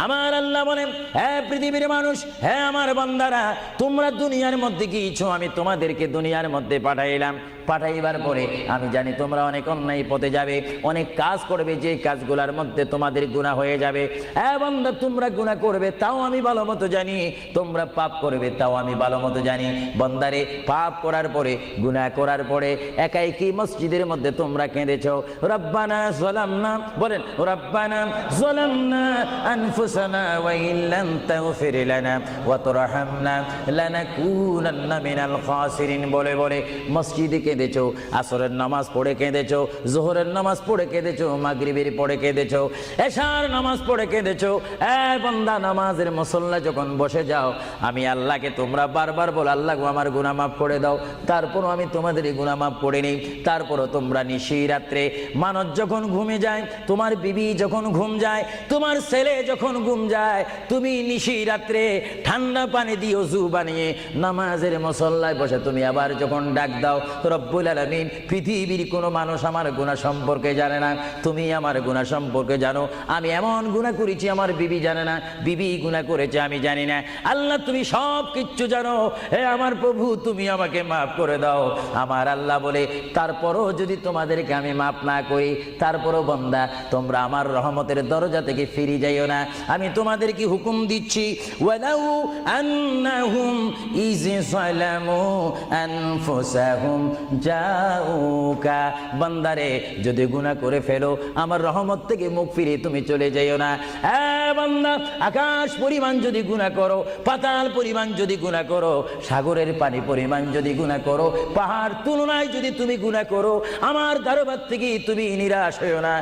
আমার আল্লাহ বলেন, হ্যাঁ পৃথিবীর মানুষ, হ্যাঁ আমার বান্দারা, তোমরা দুনিয়ার মধ্যে গিয়েছো, আমি তোমাদেরকে দুনিয়ার মধ্যে পাঠাইলাম। পাঠাইবার পরে আমি জানি তোমরা অনেক অন্যায় পথে যাবে, অনেক কাজ করবে, যে কাজগুলোর মধ্যে তোমাদের গুনাহ হয়ে যাবে। হ্যাঁ বান্দা, তোমরা গুনাহ করবে তাও আমি ভালো মতো জানি, তোমরা পাপ করবে তাও আমি ভালো মতো জানি। বান্দারে, পাপ করার পরে, গুনাহ করার পরে একাই কি মসজিদের মধ্যে তোমরা কেঁদেছো, রব্বানা যালামনা, বলেন রব্বানা যালামনা আনফুসানা ওয়া ইল্লাম তাগফির লানা ওয়া তুরহামনা লানাকুনান্না মিনাল খাসিরিন বলে বলে মসজিদে কেঁদেছো, আসরের নামাজ পড়ে কেঁদেছো, যোহরের নামাজ পড়ে কেঁদেছো, মাগরিবের পড়ে কেঁদেছো, এশার নামাজ পড়ে কেঁদেছো। বান্দা, নামাজের মুসল্লা যখন বসে যাও, আমি আল্লাহকে তোমরা বারবার বল, আল্লাহ গো আমার গুনাহ মাফ করে দাও। তারপরও আমি তোমাদের গুনাহ মাফ করে নেই। তারপরও তোমরা নিশি রাত্রে, মানুষ যখন ঘুমে যায়, তোমার বিবি যখন ঘুম যায়, তোমার ছেলে যখন ঘুম যায়, তুমি নিশি রাত্রে ঠান্ডা পানি দিয়ে ওযু বানিয়ে নামাজের মুসল্লায় বসে তুমি আবার যখন ডাক দাও, রব্বুল আলামিন, পৃথিবীর কোনো মানুষ আমার গুনাহ সম্পর্কে জানে না, তুমি আমার গুনাহ সম্পর্কে জানো। আমি এমন গুনাহ করেছি আমার বিবি জানে না, বিবি গুনাহ করেছে আমি জানি না। আল্লাহ তুমি সব কিচ্ছু জানো, হে আমার প্রভু তুমি আমাকে মাফ করে দাও। আমার আল্লাহ বলে, তারপরও যদি তোমাদেরকে আমি মাফ না করি, তারপরও বান্দা তোমরা আমার রহমতের দরজা থেকে ফিরে যাইও না। আমি তোমাদেরকে হুকুম দিচ্ছি, ওয়ালাউ আন্নাহুম ইয যালামু আনফুসাহুম জাউকা, বান্দারে যদি গুনাহ করে ফেলো, আমার রহমত থেকে মুখ ফিরে তুমি চলে যাইও না। বান্দা, আকাশ পরিমাণ যদি গুনাহ করো, পাতাল পরিমাণ যদি গুনাহ করো, সাগরের পানি পরিমাণ যদি গুনাহ করো, পাহাড় তুলনায় যদি তুমি গুনাহ করো, আমার দরবার থেকে তুমি নিরাশ হইও না।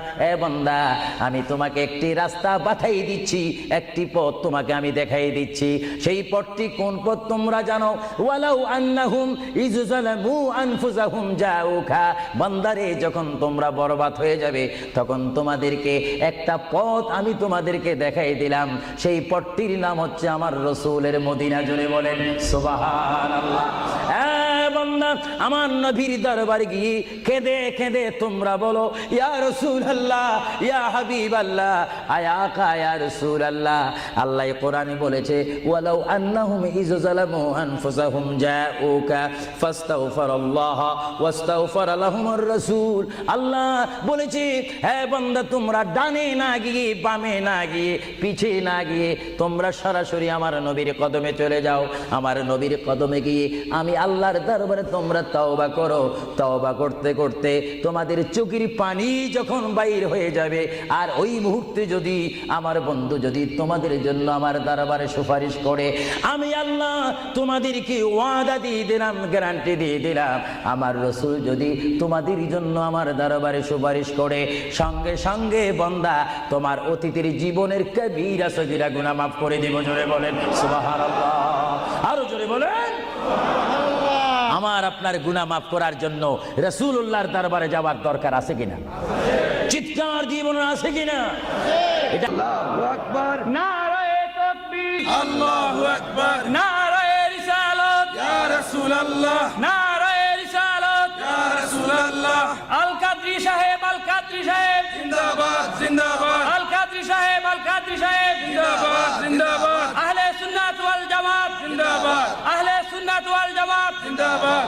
বান্দা, আমি তোমাকে একটি রাস্তা পাঠাই দিচ্ছি, একটি পথ তোমাকে আমি দেখাই দিচ্ছি। সেই পথটি কোন পথ তোমরা জানো? ওয়ালাউ আন্নাহুম ইয যালামু আনফুসাহুম জাউকা, বান্দারে যখন তোমরা বরবাদ হয়ে যাবে, তখন তোমাদেরকে একটা পথ আমি তোমাদেরকে দেখাই দিলাম। সেই পথটির নাম হচ্ছে আমার রাসূলের মদিনা। জোরে বলেন সুবহানাল্লাহ। বান্দা, আমার নবীর দরবারে গিয়ে কেঁদে কেঁদে তোমরা বলো, ইয়া রাসূলুল্লাহ, ইয়া হাবিবাল্লাহ, আয়াকা ইয়া রাসূলুল্লাহ। আল্লাহ কোরআনে বলেছে, ওয়ালাউ আন্নাহুম ইয যালামু আনফুসাহুম জাউকা ফাস্তাগফিরুল্লাহ ওয়াস্তাগফার লাহুমুর রাসূল। আল্লাহ বলেছে, হে বান্দা, তোমরা ডানে না গিয়ে, বামে না গিয়ে, পিছে না গিয়ে তোমরা সরাসরি আমার নবীর কদমে চলে যাও। আমার নবীর কদমে গিয়ে আমি আল্লাহর দরবারে তোমরা তওবা করো। তওবা করতে করতে তোমাদের চোখের পানি যখন বাইর হয়ে যাবে, আর ওই মুহূর্তে যদি আমার বন্ধু যদি তোমাদের জন্য আমার দরবারে সুপারিশ করে, আমি আল্লাহ তোমাদেরকে ওয়াদা দিয়ে দিলাম, গ্যারান্টি দিয়ে দিলাম, আমার রাসূল যদি তোমাদের জন্য আমার দরবারে সুপারিশ করে, সঙ্গে সঙ্গে বান্দা তোমার অতীতের জীবনের কবিরা সগীরা গুনাহ মাফ করে দেব। জোরে বলেন সুবহানাল্লাহ, আরো জোরে বলেন। আমার আপনার গুনাহ মাফ করার জন্য রাসূলুল্লাহর দরবারে যাওয়ার দরকার আছে কিনা? চিৎকার জীবন আছে কিনা? এটা আল্লাহু আকবার, নারায়ে তাকবীর, আল্লাহু আকবার, নারায়ে রিসালাত, ইয়া রাসূলুল্লাহ, নারায়ে রিসালাত, ইয়া রাসূলুল্লাহ, আল কাদরি সাহেব, আল কাদরি সাহেব জিন্দাবাদ জিন্দাবাদ, আল কাদরি সাহেব, আল কাদরি সাহেব জিন্দাবাদ জিন্দাবাদ, আহলে সুন্নাত ওয়াল জামাত জিন্দাবাদ, আহলে সুন্নাত ওয়াল জামাত জিন্দাবাদ।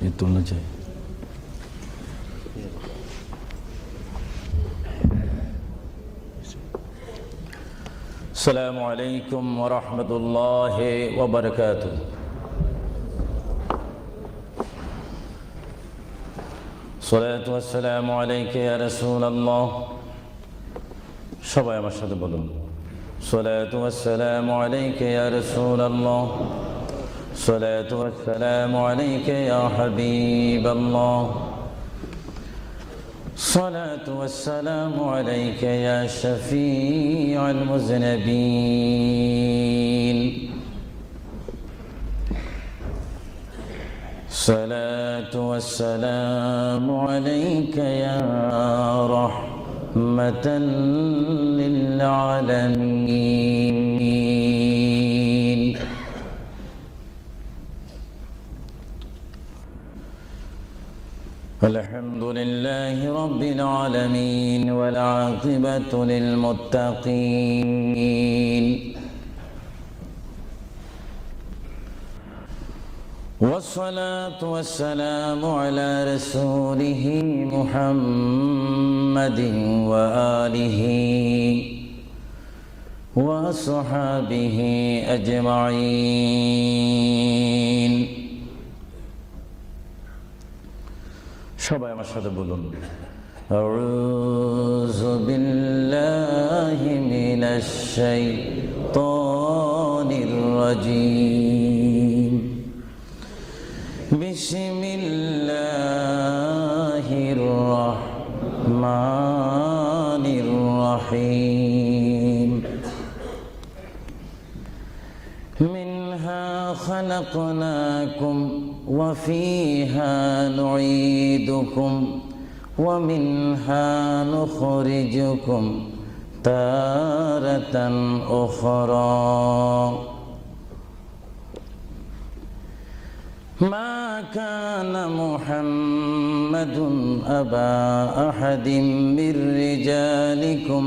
ये तुलना चाहिए। السلام عليكم ورحمة الله وبركاته. الصلاة والسلام عليك يا رسول الله. সবাই আমার সাথে বলুন, الصلاة والسلام عليك يا رسول الله. الصلاة والسلام عليك يا حبيب الله. الصلاة والسلام عليك يا شفيع المذنبين. الصلاة والسلام عليك يا رحمة للعالمين الحمد لله رب العالمين والعاقبة للمتقين والصلاة والسلام على رسوله محمد وآله وصحابه أجمعين সবাই আমার সাথে বলুন আউযু বিল্লাহি মিনাশ শাইতানির রাজীম বিসমিল্লাহির রাহমানির রাহিম মিনহা খালাকনাকুম وفيها نعيدكم ومنها نخرجكم تارة أخرى ما كان محمد أبا أحد من رجالكم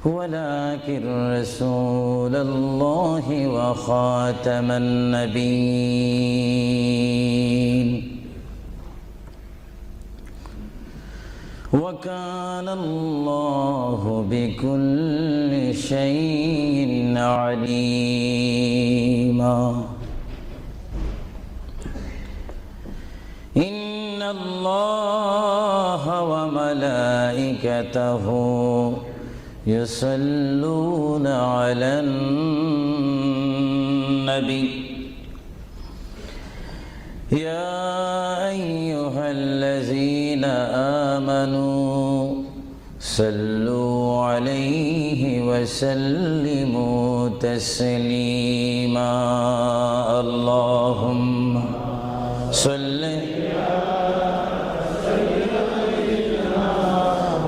ولكن رسول الله وخاتم النبيين وكان الله بكل شيء عليما إن الله وملائكته يصلون على النبي يا أيها الذين آمنوا صلوا عليه وسلموا تسليما اللهم صل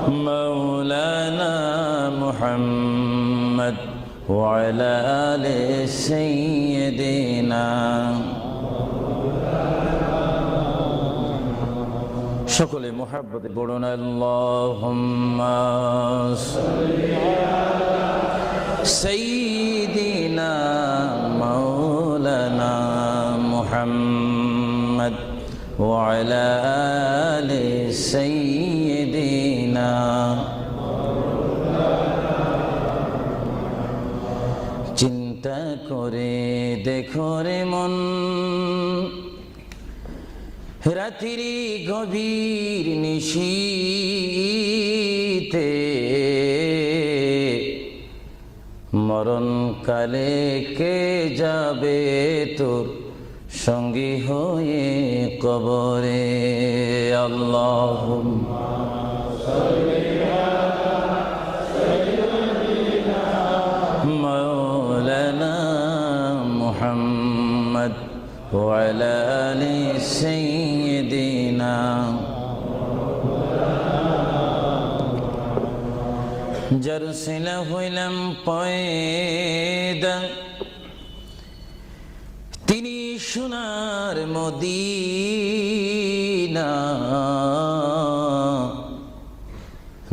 مولانا محمد وعلى آل سيدنا সকলে মুহাব্বতে পড়ুন আল্লাহুম্মা সাল্লি আলা সাইয়্যিদিনা মাওলানা মুহাম্মদ ওয়া আলা আলি সাইয়্যিদিনা চিন্তা করে দেখো রে মন রাত্রি গভীর নিশীতে মরণ কালে কে যাবে তোর সঙ্গী হয়ে কবরে আল্লাহুম্মা সাল্লি আলা সাইয়্যিদিনা মাওলানা মুহাম্মদ ওয়া আলা আলি সাইয়্যিদিনা যার সিলা হইলাম পয়দা তিনি সোনার মদিনা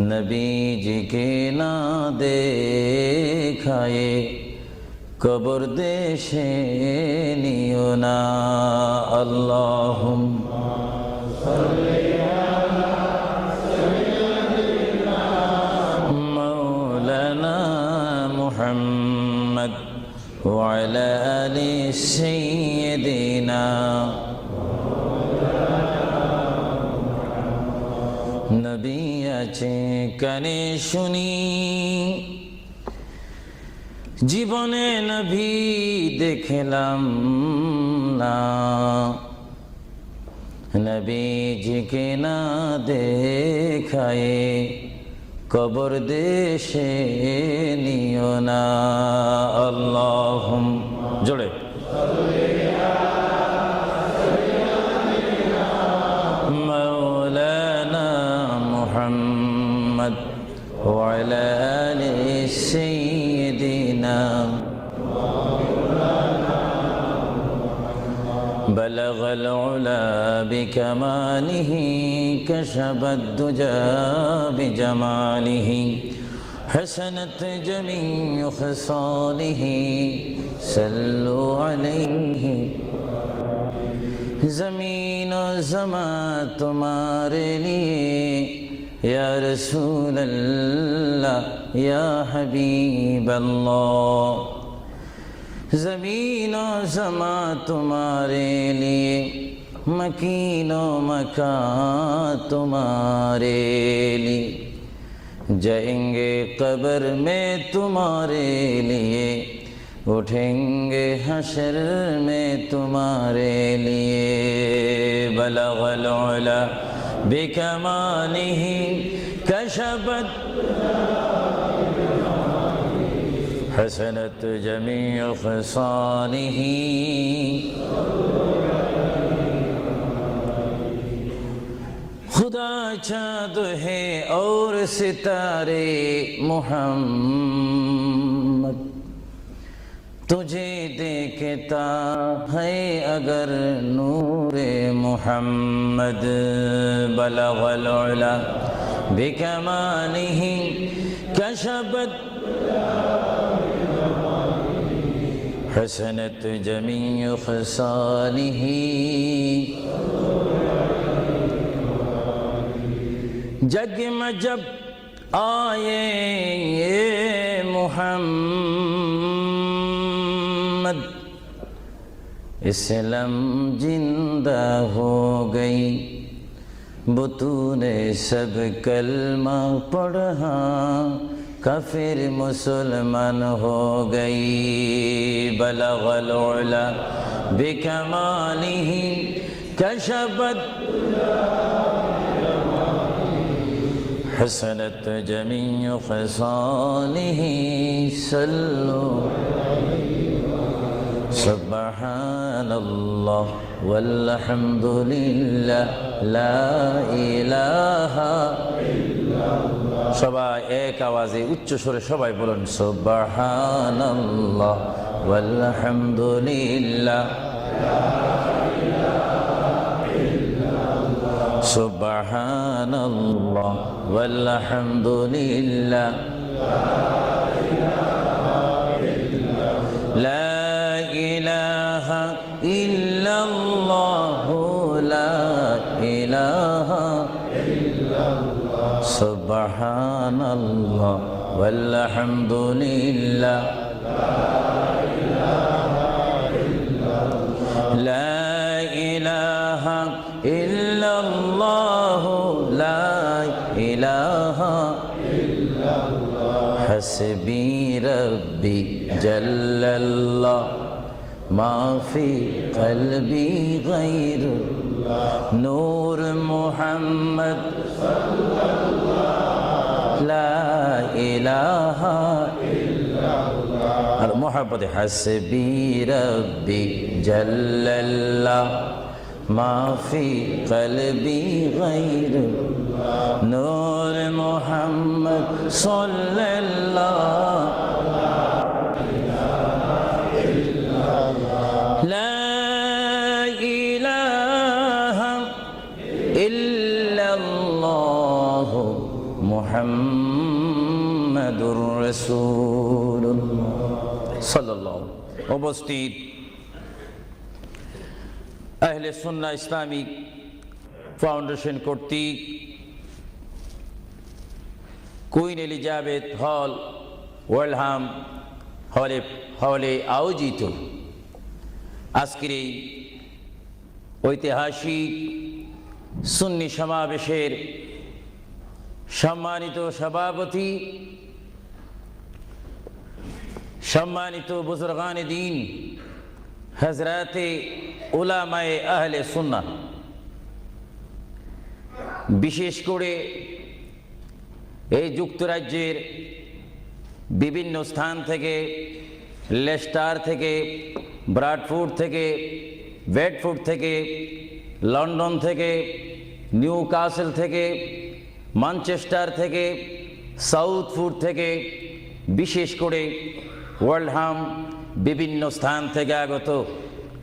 নবীজিকে না দেখায়ে কবর দেশে নিও না আল্লাহুম্মা সাল্লি আলা সাইয়্যিদিনা মাওলানা মুহাম্মদ ওয়া আলা আলি সাইয়্যিদিনা নবী আছে কানে শুনি জীবনে নবী দেখলাম না নবীজিকে না দেখায়ে কবর দেশে নিও না আল্লাহুম্মা জোরে بلغ العلا بكماله كشف الدجى بجماله حسنت جميع خصاله صلوا عليه زمین و زمان تمہارے لیے یا رسول اللہ یا حبیب اللہ زمین و زمان تمہارے لیے مکین و مکان تمہارے لیے جائیں گے قبر میں تمہارے لیے اٹھیں گے حشر میں تمہارے لیے بلغ العلا بکمالہ کشفت حسنت جمیع خصالہ خدا چاند ہے اور ستارے محمد تجھے دیکھتا ہے اگر نور محمد بلغ العلا بکمالہ کشفت حسنت جمیع خصالہ جگ میں جب آئے محمد اسلام زندہ ہو گئی بطون سب کلمہ پڑھا کافر مسلمان ہو گئی بلغ العلا بکمالہ کشفت حسنت جمیع خصالہ صلوا سبحان اللہ والحمد للہ لا الہ সবাই এক আওয়াজে উচ্চ সুরে সবাই বলুন সুবহানাল্লাহ ওয়ালহামদুলিল্লাহ সুবহানাল্লাহ ওয়ালহামদুলিল্লাহ লা ইলাহা ইল্লাল্লাহ লা ইলাহা সুবহানাল্লাহ ওয়ালহামদুলিল্লাহ লা ইলাহা ইল্লাল্লাহ লা ইলাহা হাসবি রব্বি জাল্লাল্লাহ মা ফি কলবি গায়রুল্লাহ নূর মুহাম্মদ লা ইলাহা ইল্লাল্লাহ আর মোহাব্বত হাসবি রব্বি জাল্লাল্লাহ মা ফি কলবি গায়রুল্লাহ নূর মুহাম্মদ সাল্লাল্লাহ লা ইলাহা ইল্লাল্লাহ মুহাম্মাদুর রাসূলুল্লাহ সাল্লাল্লাহু উপস্থিত আহলে সুন্নাহ ইসলামিক ফাউন্ডেশন কর্তৃক কুইন এলিজাবেথ হল ওয়েলহাম হলে আয়োজিত আজকের এই ঐতিহাসিক সুন্নি সমাবেশের সম্মানিত সভাপতি, সম্মানিত বুজুর্গান দ্বীন, হযরতে উলামায়ে আহলে সুন্নাহ, বিশেষ করে এই যুক্তরাজ্যের বিভিন্ন স্থান থেকে, লেস্টার থেকে, ব্রাডফোর্ড থেকে, বেডফোর্ড থেকে, লন্ডন থেকে, নিউ কাসেল থেকে, ম্যানচেস্টার থেকে, সাউথফোর্ড থেকে, বিশেষ করে ওয়ার্ল্ডহাম বিভিন্ন স্থান থেকে আগত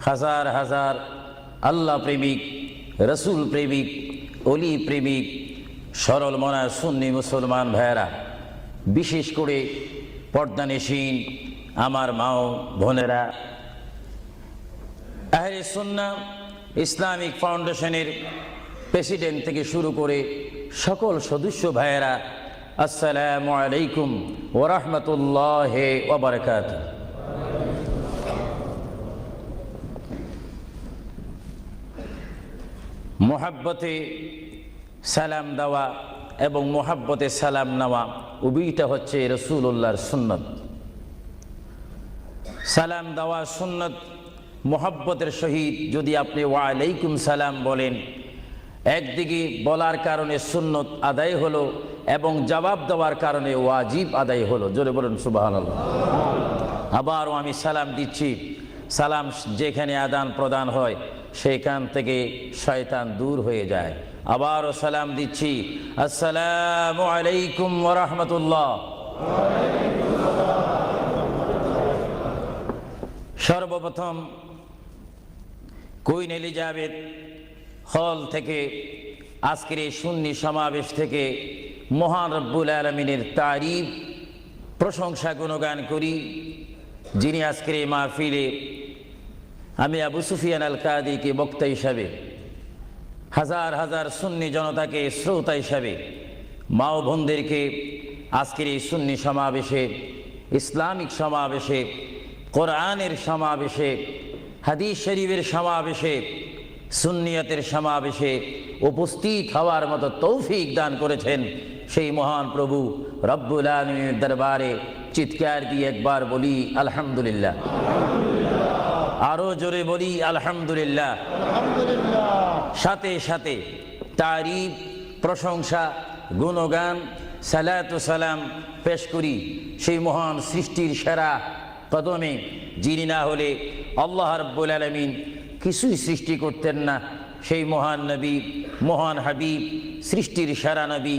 হাজার হাজার আল্লাহ প্রেমিক, রসুল প্রেমিক, অলি প্রেমিক সরল মনা সুন্নি মুসলমান ভাইয়েরা, বিশেষ করে পর্দানেশীন আমার মাও বোনেরা, আহলে সুন্নাহ ইসলামিক ফাউন্ডেশনের প্রেসিডেন্ট থেকে শুরু করে সকল সদস্য ভাইয়েরা, আসসালামু আলাইকুম ওয়া রাহমাতুল্লাহি ওয়া বারাকাতুহু। মোহাব্বতে সালাম দেওয়া এবং মোহাব্বতে সালাম নেওয়া উভয়টা হচ্ছে রাসূলুল্লাহর সুন্নত। সালাম দেওয়া সুন্নত, মোহাব্বতের সহিত যদি আপনি ওয়া আলাইকুম সালাম বলেন, একদিকে বলার কারণে সুন্নত আদায় হলো এবং জবাব দেওয়ার কারণে ওয়াজিব আদায় হলো। জোরে বলুন সুবহানাল্লাহ। আবারও আমি সালাম দিচ্ছি, সালাম যেখানে আদান প্রদান হয় সেখান থেকে শয়তান দূর হয়ে যায়। আবারও সালাম দিচ্ছি, আসসালামু আলাইকুম ওয়া রাহমাতুল্লাহ। সর্বপ্রথম কুইন এলিজাবেথ হল থেকে আজকের এই সুন্নি সমাবেশ থেকে মহান রব্বুল আলামিনের তারিফ প্রশংসা গুণগান করি, যিনি আজকের এই মাহফিলে আমি আবু সুফিয়ান আল কাদিকে বক্তা হিসাবে, হাজার হাজার সুন্নি জনতাকে শ্রোতা হিসাবে, মা ও বোনদেরকে আজকের এই সুন্নি সমাবেশে, ইসলামিক সমাবেশে, কোরআনের সমাবেশে, হাদিস শরীফের সমাবেশে, সুন্নিয়তের সমাবেশে উপস্থিত হওয়ার মতো তৌফিক দান করেছেন সেই মহান প্রভু রব্বুল আলামিনের দরবারে চিৎকার দিয়ে একবার বলি আলহামদুলিল্লাহ। আরো জোরে বলি আলহামদুলিল্লাহ। সাথে সাথে তারিফ, প্রশংসা, গুণগান, সালাত ও সালাম পেশ করি সেই মহান সৃষ্টির সেরা কদমে, যিনি না হলে আল্লাহ রাব্বুল আলামিন কিছুই সৃষ্টি করতেন না, সেই মহান নবী, মহান হাবিব, সৃষ্টির সেরা নবী,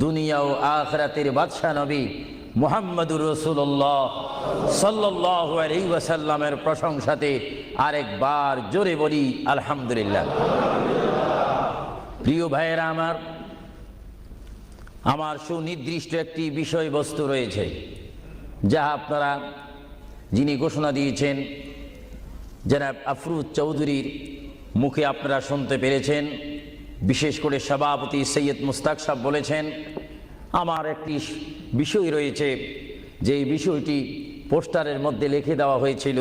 দুনিয়া ও আখিরাতের বাদশা নবী মুহাম্মদুর রাসূলুল্লাহ সাল্লাল্লাহু আলাইহি ওয়াসাল্লামের প্রশংসাতে আরেকবার জোরে বলি আলহামদুলিল্লাহ। প্রিয় ভাইয়েরা আমার সুনির্দিষ্ট একটি বিষয়বস্তু রয়েছে, যা আপনারা, যিনি ঘোষণা দিয়েছেন জনাব আফরুজ চৌধুরীর মুখে আপনারা শুনতে পেরেছেন। বিশেষ করে সভাপতি সৈয়দ মুস্তাক সাহেব বলেছেন, আমার একটি বিষয় রয়েছে, যে বিষয়টি পোস্টারের মধ্যে লিখে দেওয়া হয়েছিল,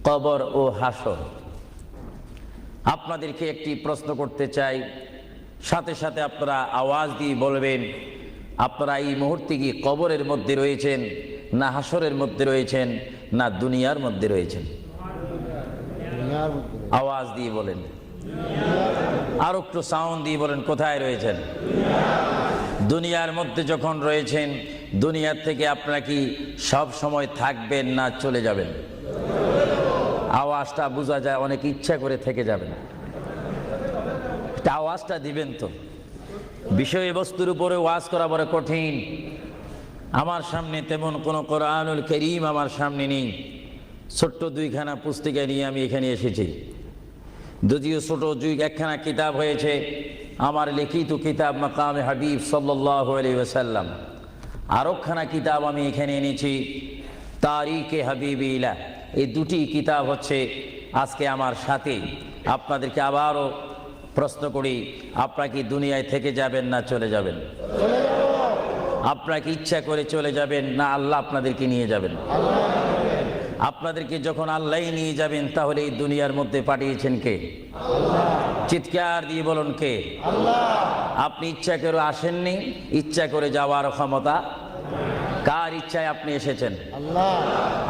কবর ও হাসর। আপনাদেরকে একটি প্রশ্ন করতে চাই, সাথে সাথে আপনারা আওয়াজ দিয়ে বলবেন, আপনারা এই মুহূর্তে কি কবরের মধ্যে রয়েছেন, না হাসরের মধ্যে রয়েছেন, না দুনিয়ার মধ্যে রয়েছেন? আওয়াজ দিয়ে বলেন, আর একটু সাউন্ড দিয়ে বলেন, কোথায় রয়েছেন? দুনিয়ার মধ্যে যখন রয়েছেন, দুনিয়ার থেকে আপনারা কি সব সময় থাকবেন না চলে যাবেন? আওয়াজটা বোঝা যায়, অনেক ইচ্ছা করে থেকে যাবেন, আওয়াজটা দিবেন তো। বিষয়বস্তুর উপরে ওয়াজ করা বড় কঠিন। আমার সামনে তেমন কোনো কোরআনুল কারীম আমার সামনে নেই, ছোট্ট দুইখানা পুস্তিকা নিয়ে আমি এখানে এসেছি। যদিও ছোট একখানা কিতাব হয়েছে, আমার লিখিত কিতাব মাকামে হাবিব সাল্লাল্লাহু আলাইহি ওয়াসাল্লাম। আরেকখানা কিতাব আমি এখানে এনেছি, তারিকে হাবিবিল্লাহ। এই দুটি কিতাব হচ্ছে আজকে আমার সাথে। আপনাদেরকে আবারও প্রশ্ন করি, আপনারা কি দুনিয়ায় থেকে যাবেন না চলে যাবেন? আপনারা কি ইচ্ছা করে চলে যাবেন, না আল্লাহ আপনাদেরকে নিয়ে যাবেন? আপনাদেরকে যখন আল্লাহ নিয়ে যাবেন, তাহলে এই দুনিয়ার মধ্যে পাঠিয়েছেন কে? চিৎকার দিয়ে বলুন, কে? আপনি ইচ্ছা করে আসেননি, ইচ্ছা করে যাওয়ার ক্ষমতা কার ইচ্ছায় আপনি এসেছেন?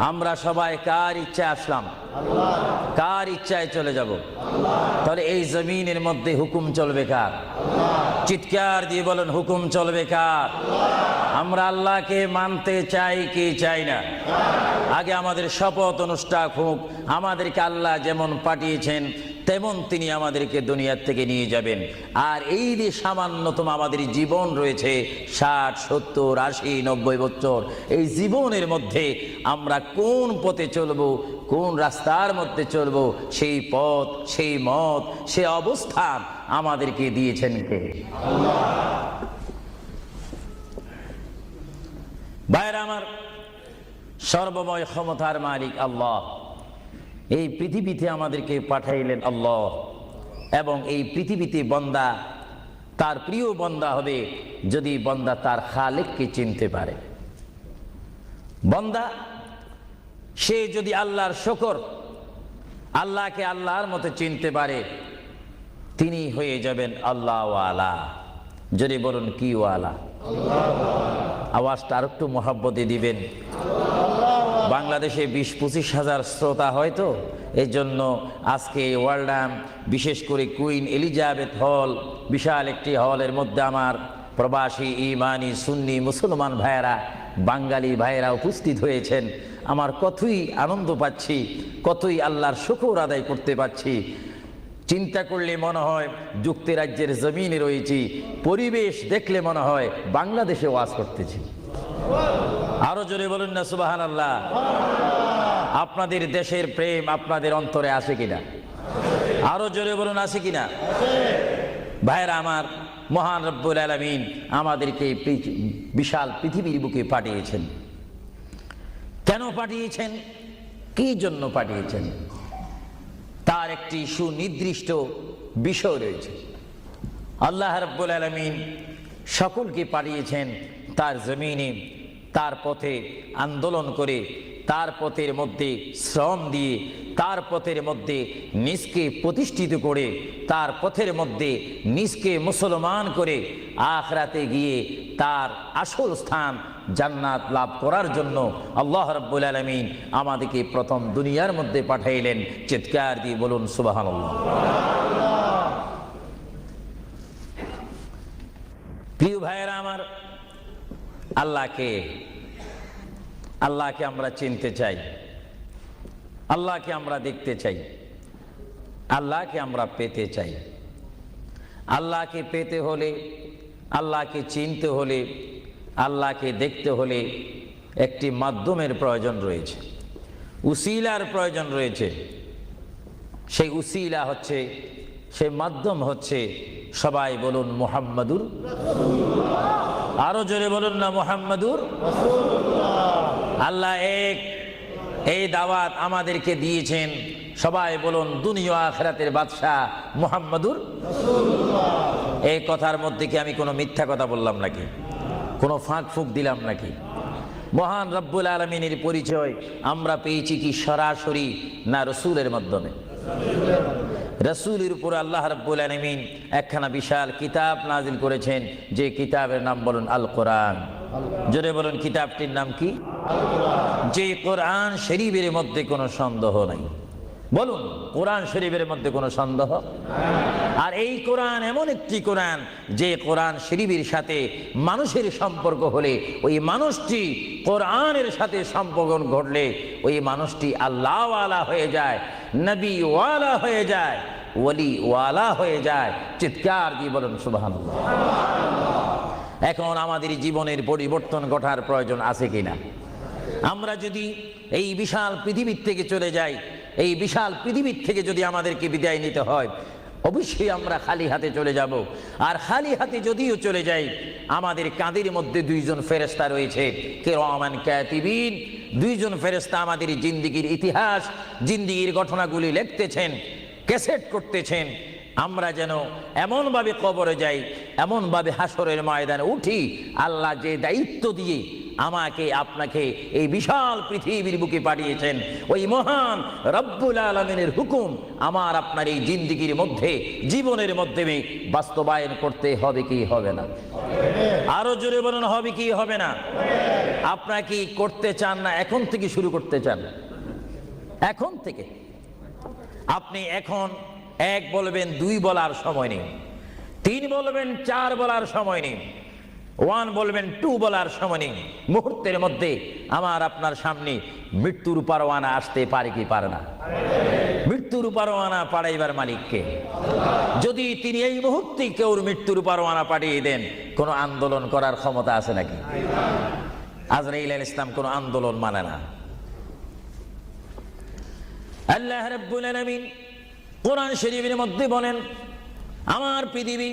আমরা সবাই কার ইচ্ছায় আসলাম? কার ইচ্ছায় চলে যাব? তাহলে এই জমিনের মধ্যে হুকুম চলবে কার? চিৎকার দিয়ে বলেন, হুকুম চলবে কার? আমরা আল্লাহকে মানতে চাই কি চাই না? আগে আমাদের শপথ অনুষ্ঠান হোক, আমাদেরকে আল্লাহ যেমন পাঠিয়েছেন তেমন তিনি আমাদেরকে দুনিয়ার থেকে নিয়ে যাবেন। আর এই যে সামান্যতম আমাদের জীবন রয়েছে 60, 70, 80, 90 বছর, এই জীবনের মধ্যে আমরা কোন পথে চলবো, কোন রাস্তার মধ্যে চলবো, সেই পথ, সেই মত, সেই অবস্থান আমাদেরকে দিয়েছেন কে? ভাইরা আমার, সর্বময় ক্ষমতার মালিক আল্লাহ এই পৃথিবীতে আমাদেরকে পাঠাইলেন আল্লাহ, এবং এই পৃথিবীতে বান্দা তার প্রিয় বান্দা হবে যদি বান্দা তার খালেককে চিনতে পারে। বান্দা সে যদি আল্লাহর শুকর, আল্লাহকে আল্লাহর মতো চিনতে পারে, তিনি হয়ে যাবেন আল্লাহ ওয়ালা। যদি বলুন কি ওয়ালা? আওয়াজটা আর একটু মহাব্বতে দিবেন। বাংলাদেশে 20-25 হাজার শ্রোতা হয়তো, এই জন্য আজকে ওয়ার্ল্ডাম, বিশেষ করে কুইন এলিজাবেথ হল, বিশাল একটি হলের মধ্যে আমার প্রবাসী ইমানি সুন্নি মুসলমান ভাইয়েরা, বাঙালি ভাইয়েরা উপস্থিত হয়েছেন। আমার কতই আনন্দ পাচ্ছি, কতই আল্লাহর শুকর আদায় করতে পারছি। চিন্তা করলে মনে হয় যুক্তরাজ্যের জমিনে রয়েছি, পরিবেশ দেখলে মনে হয় বাংলাদেশে ওয়াজ করতেছি। আরো জোরে বলুন না সুবহানাল্লাহ। আপনাদের দেশের প্রেম আপনাদের অন্তরে আছে কিনা? আরো জোরে বলুন আছে কিনা? ভাইরা আমার, মহান রব্বুল আলামিন আমাদেরকে বিশাল পৃথিবীর বুকে পাঠিয়েছেন। কেন পাঠিয়েছেন? কি জন্য পাঠিয়েছেন? তার একটি সুনির্দিষ্ট বিষয় রয়েছে। আল্লাহ রাব্বুল আলামিন সকলকে পাঠিয়েছেন তার জমিনে, তার পথে আন্দোলন করে, তার পথের মধ্যে শ্রম দিয়ে, তার পথের মধ্যে নিজকে প্রতিষ্ঠিত করে, তার পথের মধ্যে নিজকে মুসলমান করে আখিরাতে গিয়ে তার আসল স্থান জান্নাত লাভ করার জন্য আল্লাহ রাব্বুল আলামিন আমাদেরকে প্রথম দুনিয়ার মধ্যে পাঠাইলেন। চিৎকার দিয়ে বলুন সুবহানাল্লাহ। প্রিয় ভাইয়েরা আমার, আল্লাহকে আমরা চিনতে চাই, আল্লাহকে আমরা দেখতে চাই, আল্লাহকে আমরা পেতে চাই। আল্লাহকে পেতে হলে, আল্লাহকে চিনতে হলে, আল্লাহকে দেখতে হলে একটি মাধ্যমের প্রয়োজন রয়েছে, উসিলার প্রয়োজন রয়েছে। সেই উসিলা হচ্ছে, সেই মাধ্যম হচ্ছে, সবাই বলুন মুহাম্মাদুর রাসূলুল্লাহ। আরো জোরে বলুন না মুহাম্মাদুর রাসূলুল্লাহ। আল্লাহ এক, এই দাওয়াত আমাদেরকে দিয়েছেন। সবাই বলুন দুনিয়া আখিরাতের বাদশা মুহাম্মাদুর রাসূলুল্লাহ। এই কথার মধ্যে কি আমি কোনো মিথ্যা কথা বললাম নাকি? কোনো ফাঁক ফুক দিলাম নাকি? মহান রব্বুল আলামিনের পরিচয় আমরা পেয়েছি কি সরাসরি, না রসুলের মাধ্যমে? রসুলের উপর আল্লাহ রাব্বুল আলামিন একখানা বিশাল কিতাব নাজিল করেছেন, যে কিতাবের নাম বলুন আল কোরআন। জোরে বলুন কিতাবটির নাম কি? যে কোরআন শরীফের মধ্যে কোনো সন্দেহ নাই। বলুন কোরআন শরীফের মধ্যে কোনো সন্দেহ? আর এই কোরআন এমন একটি কোরআন, যে কোরআন শরীফের সাথে মানুষের সম্পর্ক হলে, ওই মানুষটি কোরআনের সাথে সম্পর্ক ঘটলে ওই মানুষটি আল্লাহ ওয়ালা হয়ে যায়, নবী ওয়ালা হয়ে যায়, ওলি ওয়ালা হয়ে যায়। চিৎকার দিয়ে বলুন সুবহানাল্লাহ। এখন আমাদের জীবনের পরিবর্তন ঘটার প্রয়োজন আছে কিনা? আমরা যদি এই বিশাল পৃথিবীর থেকে চলে যাই, এই বিশাল পৃথিবীর থেকে যদি আমাদেরকে বিদায় নিতে হয়, অবশ্যই আমরা খালি হাতে চলে যাব। আর খালি হাতে যদিও চলে যাই, আমাদের কাঁধের মধ্যে দুইজন ফেরেশতা রয়েছে, কিরামান কাতিবিন। দুইজন ফেরেশতা আমাদের জিন্দেগির ইতিহাস, জিন্দেগির ঘটনাগুলি লিখতেছেন, ক্যাসেট করতেছেন। আমরা যেন এমনভাবে কবরে যাই, এমনভাবে হাসরের ময়দানে উঠি, আল্লাহ যে দায়িত্ব দিয়ে আমাকে আপনাকে এই বিশাল পৃথিবীর বুকে পাঠিয়েছেন, ওই মহান রব্বুল আলামিনের হুকুম আমার আপনার এই জিন্দেগির মধ্যে, জীবনের মধ্যে বাস্তবায়ন করতে হবে কি হবে না? আরো জোরে বলুন হবে কি হবে না? আপনারা কি করতে চান না এখন থেকে শুরু করতে চান? এখন থেকে আপনি এখন এক বলবেন, দুই বলার সময় নেই, তিন বলবেন, চার বলার সময় নেই, ওয়ান বলবেন, টু বলার সময় নেই। মুহূর্তের মধ্যে আমার আপনার সামনে মৃত্যুর পরোয়ানা আসতে পারে কি পারে না? মৃত্যুর পরোয়ানা পাঠাইবার মালিককে। যদি তিনি এই মুহূর্তে কেউ মৃত্যুর পরোয়ানা পাঠিয়ে দেন, কোন আন্দোলন করার ক্ষমতা আছে নাকি? আজরাইল আলাইহিস সালাম কোন আন্দোলন মানে না। আল্লাহ রাব্বুল আলামিন কোরআন শরীফের মধ্যে বলেন, আমার পৃথিবী,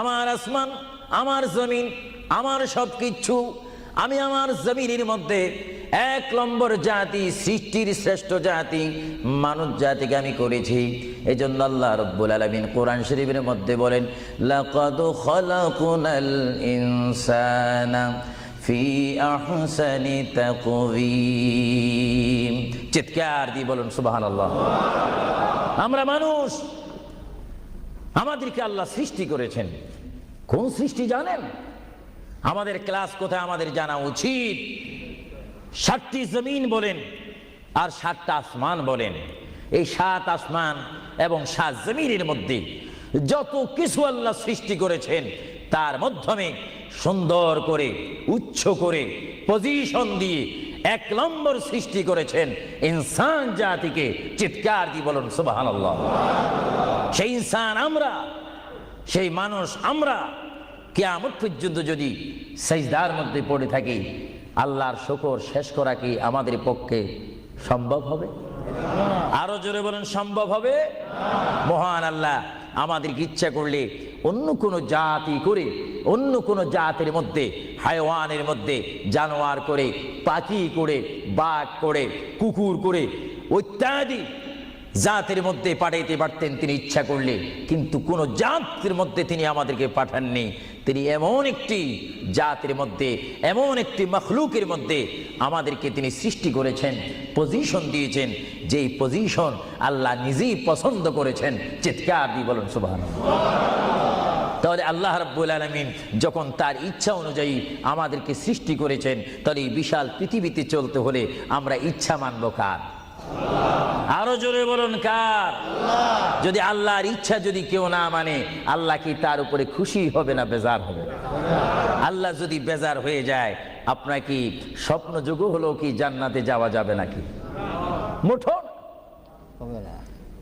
আমার আসমান, আমার জমিন, আমার সবকিছু, আমি আমার জমিনের মধ্যে এক নম্বর জাতি, সৃষ্টির শ্রেষ্ঠ জাতি মানব জাতিকে আমি করেছি। এই জন্য আল্লাহ রাব্বুল আলামিন কোরআন শরীফের মধ্যে বলেন, লাকাদ খালাকুনাল ইনসানা ফি আহসানি তাকওয়িম। চিৎকার দিয়ে বলুন সুবহানাল্লাহ। আমরা মানুষ, আমাদেরকে আল্লাহ সৃষ্টি করেছেন। কোন সৃষ্টি জানেন? আমাদের ক্লাস কোথায় আমাদের জানা উচিত। 7টি জমিন বলেন আর 7টা আসমান বলেন। এই 7 আসমান এবং 7 জমিনের মধ্যে যত কিছু আল্লাহ সৃষ্টি করেছেন, তার মাধ্যমে সুন্দর করে, উচ্চ করে, পজিশন দিয়ে 1 নম্বর সৃষ্টি করেছেন ইনসান জাতিকে। চিৎকার দিয়ে বলুন সুবহানাল্লাহ। সেই ইনসান আমরা, সেই মানুষ আমরা, কিয়ামত পর্যন্ত যদি সিজদার মধ্যে পড়ে থাকি, আল্লাহর শুকর শেষ করা কি আমাদের পক্ষে সম্ভব হবে? আরো জোরে বলেন, সম্ভব হবে? মহান আল্লাহ আমাদেরকে ইচ্ছা করলে অন্য কোনো জাতি করে, অন্য কোনো জাতের মধ্যে, হায়াওয়ানের মধ্যে জানোয়ার করে, পাখি করে, বাঘ করে, কুকুর করে, ইত্যাদি জাতের মধ্যে পাঠাইতে পারতেন তিনি ইচ্ছা করলে, কিন্তু কোন জাতের মধ্যে তিনি আমাদেরকে পাঠাননি। তিনি এমন একটি জাতের মধ্যে, এমন একটি মখলুকের মধ্যে আমাদেরকে তিনি সৃষ্টি করেছেন, পজিশন দিয়েছেন, যেই পজিশন আল্লাহ নিজেই পছন্দ করেছেন। চিৎকার দিয়ে বলুন সুবহানাল্লাহ। তাহলে আল্লাহ রাব্বুল আলামিন যখন তার ইচ্ছা অনুযায়ী আমাদেরকে সৃষ্টি করেছেন, তাহলে এই বিশাল পৃথিবীতে চলতে হলে আমরা ইচ্ছা মানব কার? আরো জোরে বলুন কার? যদি আল্লাহর ইচ্ছা যদি কেউ না মানে, আল্লাহ কি তার উপরে খুশি হবে না বেজার হবে? আল্লাহ যদি বেজার হয়ে যায়, আপনার কি স্বপ্ন যোগ হলো কি জান্নাতে যাওয়া যাবে নাকি? মুঠো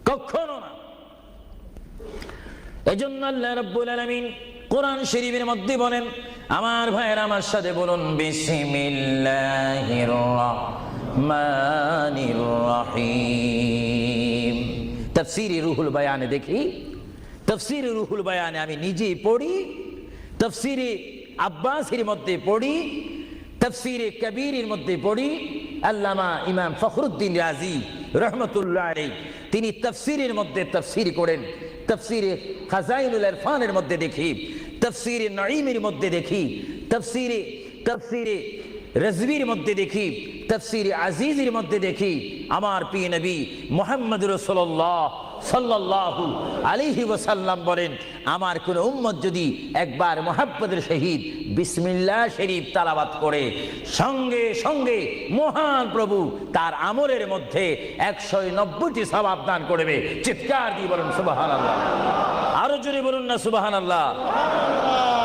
কখনো না। এজন্য আল্লাহ রাব্বুল আলামিন কোরআন শরীফের মধ্যে বলেন, আমার ভাইয়েরা আমার সাথে বলুন, বিসমিল্লাহির রাহমানির রহিম। তাফসীরে রুহুল বায়ানে দেখি, তাফসীরে রুহুল বায়ানে আমি নিজেই পড়ি, তাফসীরে আব্বাসীর মধ্যে পড়ি, তাফসীরে কবীরের মধ্যে পড়ি। আল্লামা ইমাম ফখরুদ্দিন রাজি রহমতুল্লাহ আলাইহি তিনি তাফসীরের মধ্যে তাফসীর করেন। তাফসীরে খাজাইনুল ইরফানের মধ্যে দেখি, তাফসীরে নাঈমের মধ্যে দেখি, তাফসীরে রাজভির মধ্যে দেখি, তাফসীরে আজিজের মধ্যে দেখি। আমার প্রিয় নবী মুহাম্মদ রাসূলুল্লাহ সাল্লাল্লাহু আলাইহি ওয়াসাল্লাম বলেন, আমার কোন উম্মত যদি একবার মুহাব্বতের সহিত বিসমিল্লাহ শরীফ তেলাওয়াত করে, সঙ্গে সঙ্গে মহান প্রভু তার আমলের মধ্যে 190টি সওয়াব দান করবে। চিৎকার দিয়ে বলুন সুবহানাল্লাহ। আরো জোরে বলুন না সুবহানাল্লাহ।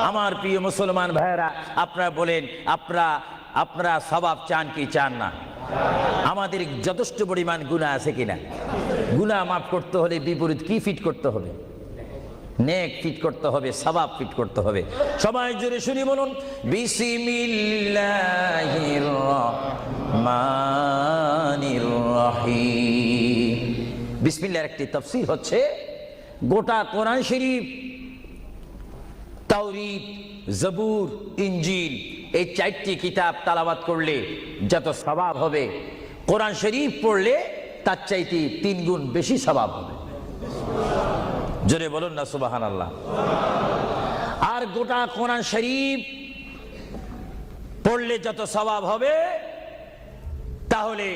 আমার প্রিয় মুসলমান ভাইরা, আপনারা বলেন, আপনারা সওয়াব চান কি চান না? আমাদের যথেষ্ট পরিমাণ গুনাহ আছে কিনা? গুনাহ মাফ করতে হলে বিপরীত কি ফিট করতে হবে? নেক ফিট করতে হবে, সওয়াব ফিট করতে হবে। সবাই জোরে শুনি বলুন, বিসমিল্লাহির রহমানির রহিম। বিসমিল্লাহর একটি তাফসীর হচ্ছে, গোটা কোরআন শরীফ, তাওরীত, জবুর, ইনজিল, এই 4টি কিতাব তেলাওয়াত করলে যত সওয়াব হবে, কোরআন শরীফ পড়লে তার চাইতে 3 গুণ বেশি সওয়াব হবে। জোরে বলুন না সুবহানাল্লাহ। আর গোটা কোরআন শরীফ পড়লে যত সওয়াব হবে, তাহলে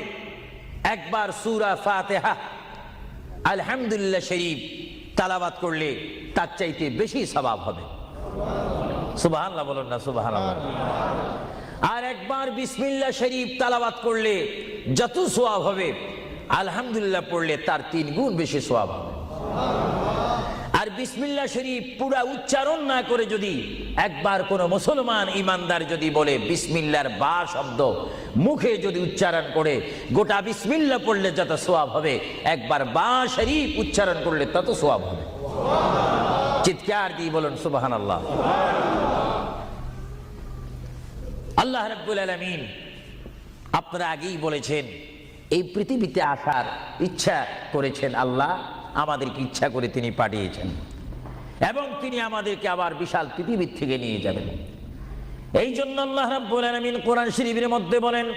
একবার সূরা ফাতিহা, আলহামদুলিল্লাহ শরীফ তেলাওয়াত করলে তার চাইতে বেশি সওয়াব হবে। সুবহানাল্লাহ বলুন না সুবহানাল্লাহ। আর একবার বিসমিল্লাহ শরীফ তেলাওয়াত করলে যত সওয়াব হবে, আলহামদুলিল্লাহ পড়লে তার 3 গুণ বেশি সওয়াব হবে। আর বিসমিল্লাহ শরীফ পুরা উচ্চারণ না করে যদি একবার কোনো মুসলমান ইমানদার যদি বলে বিসমিল্লাহর বা শব্দ মুখে যদি উচ্চারণ করে, গোটা বিসমিল্লাহ পড়লে যত সওয়াব হবে, একবার বা শরীফ উচ্চারণ করলে তত সওয়াব হবে। চিৎকার দিয়ে বলুন সুবহানাল্লাহ। আল্লাহ রাব্বুল আলামিন আপনারা আগেই বলেছেন এই পৃথিবীতে আসার ইচ্ছা করেছেন আল্লাহ, আমাদেরকে ইচ্ছা করে তিনি পাঠিয়েছেন এবং তিনি আমাদেরকে আবার বিশাল পৃথিবীর থেকে নিয়ে যাবেন। এই জন্য আল্লাহ রাব্বুল আলামিন কোরআন শরীফের মধ্যে বলেন,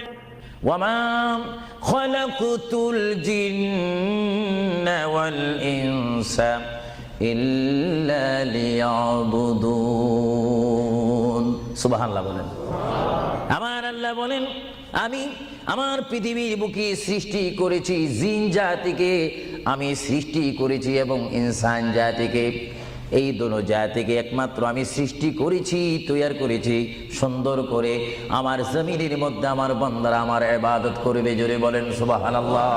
ওয়ামা খালাকুতুল জিন্না ওয়াল ইনসা ইল্লা লিয়াবুদুন। সুবহানাল্লাহ বলেন। আমার আল্লাহ বলেন, আমি আমার পৃথিবীর বুকে সৃষ্টি করেছি জিন জাতিকে, আমি সৃষ্টি করেছি এবং ইনসান জাতিকে। এই দোনো জাতিকে একমাত্র আমি সৃষ্টি করেছি, তৈরি করেছি সুন্দর করে। আমার জমিনের মধ্যে আমার বান্দারা আমার ইবাদত করবে। জোরে বলেন সুবহানাল্লাহ।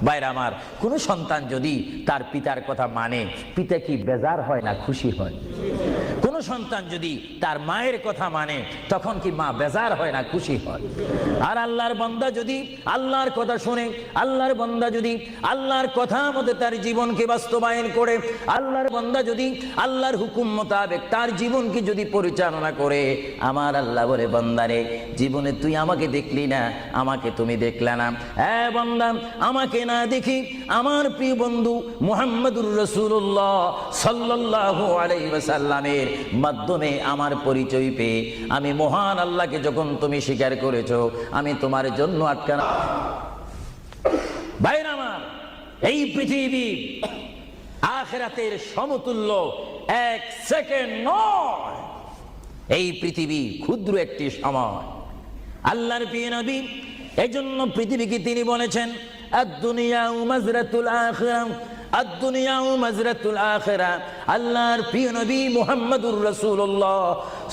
ভাইরা আমার, কোন সন্তান যদি তার পিতার কথা মানে, পিতা কি বেজার হয় না খুশি হয়? কোন সন্তান যদি তার মায়ের কথা মানে, তখন কি মা বেজার হয় না খুশি হয়? আর আল্লাহর বান্দা যদি আল্লাহর কথা শুনে, আল্লাহর বান্দা যদি আল্লাহর কথা মতো তার জীবনকে বাস্তবায়ন করে, আল্লাহর বান্দা যদি আল্লাহর হুকুম মোতাবেক তার জীবনকে যদি পরিচালনা করে, আমার আল্লাহ বলে, বান্দারে জীবনে তুই আমাকে দেখলি না, আমাকে তুমি দেখলে না। হ্যাঁ বান্দা, আমাকে না দেখি আমার প্রিয় বন্ধু মুহাম্মদুর রাসূলুল্লাহ সাল্লাল্লাহু আলাইহি ওয়াসাল্লামের মাধ্যমে আমার পরিচয় পেয়ে আমি মহান আল্লাহকে যখন তুমি স্বীকার করেছো, আমি তোমার জন্য আটকানা। ভাইরা আমার, এই পৃথিবী আখিরাতের সমতুল্য এক সেকেন্ড নয়। এই পৃথিবী ক্ষুদ্র একটি সময়। আল্লাহর প্রিয় নবী এজন্য পৃথিবীকে তিনি বলেছেন, আদ-দুনিয়া মাজরাতুল আখিরা, আদ-দুনিয়া মাজরাতুল আখিরা। আল্লাহর প্রিয় নবী মুহাম্মদুর রাসূলুল্লাহ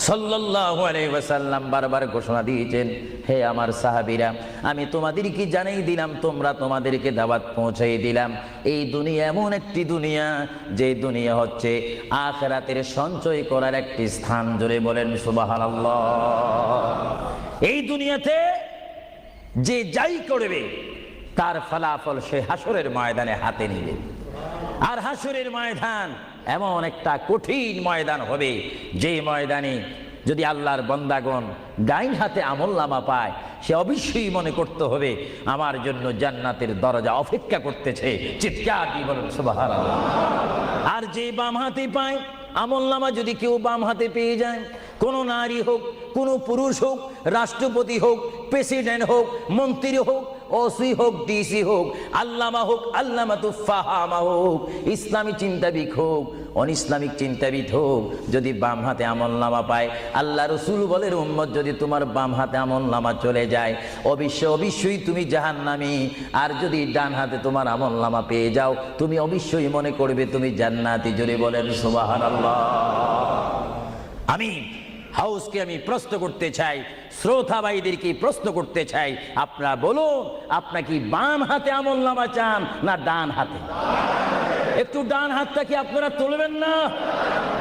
সাল্লাল্লাহু আলাইহি ওয়াসাল্লাম বারবার ঘোষণা দিয়েছেন, হে আমার সাহাবীরা, আমি তোমাদেরকে জানাই দিলাম, তোমরা তোমাদেরকে দাওয়াত পৌঁছাই দিলাম, এই দুনিয়া এমন একটি দুনিয়া, যে দুনিয়া হচ্ছে আখিরাতের সঞ্চয় করার একটি স্থান। জোরে বলেন সুবহানাল্লাহ। এই দুনিয়াতে যে যাই করবে তার ফলাফল সে হাসরের ময়দানে হাতে নিবে। আর হাসরের ময়দান এমন একটা কঠিন ময়দান হবে, যে ময়দানে যদি আল্লাহর বান্দাগণ ডাইন হাতে আমলনামা পায়, সে অবশ্যই মনে করতে হবে আমার জন্য জান্নাতের দরজা অপেক্ষা করতেছে। চিৎকার দিয়ে বলেন সুবহানাল্লাহ। আর যে বাম হাতে পায় আমলনামা, যদি কেউ বাম হাতে পেয়ে যায়, কোন নারী হোক, কোন পুরুষ হোক, রাষ্ট্রপতি হোক, প্রেসিডেন্ট হোক, মন্ত্রী হোক, ওসি হোক, ডিসি হোক, আল্লামা হোক, আল্লামাতুল ফাহামা হোক, ইসলামী চিন্তাবিদ হোক, অনিসলামিক চিন্তাবিদ হোক, যদি বাম হাতে আমলনামা পায়, আল্লাহ রাসূল বলেন, উম্মত যদি তোমার বাম হাতে আমলনামা চলে যায়, অবশ্যই তুমি জাহান্নামী। আর যদি ডান হাতে তোমার আমলনামা পেয়ে যাও, তুমি অবশ্যই মনে করবে তুমি জান্নাতি। জোরে বলেন সুবহানাল্লাহ। আমি হাউসকে আমি প্রশ্ন করতে চাই, শ্রোতা ভাইদেরকে প্রশ্ন করতে চাই, আপনারা বলুন, আপনারা কি বাম হাতে আমলনামা চান না ডান হাতে? একটু ডান হাতটা কি আপনারা তুলবেন না?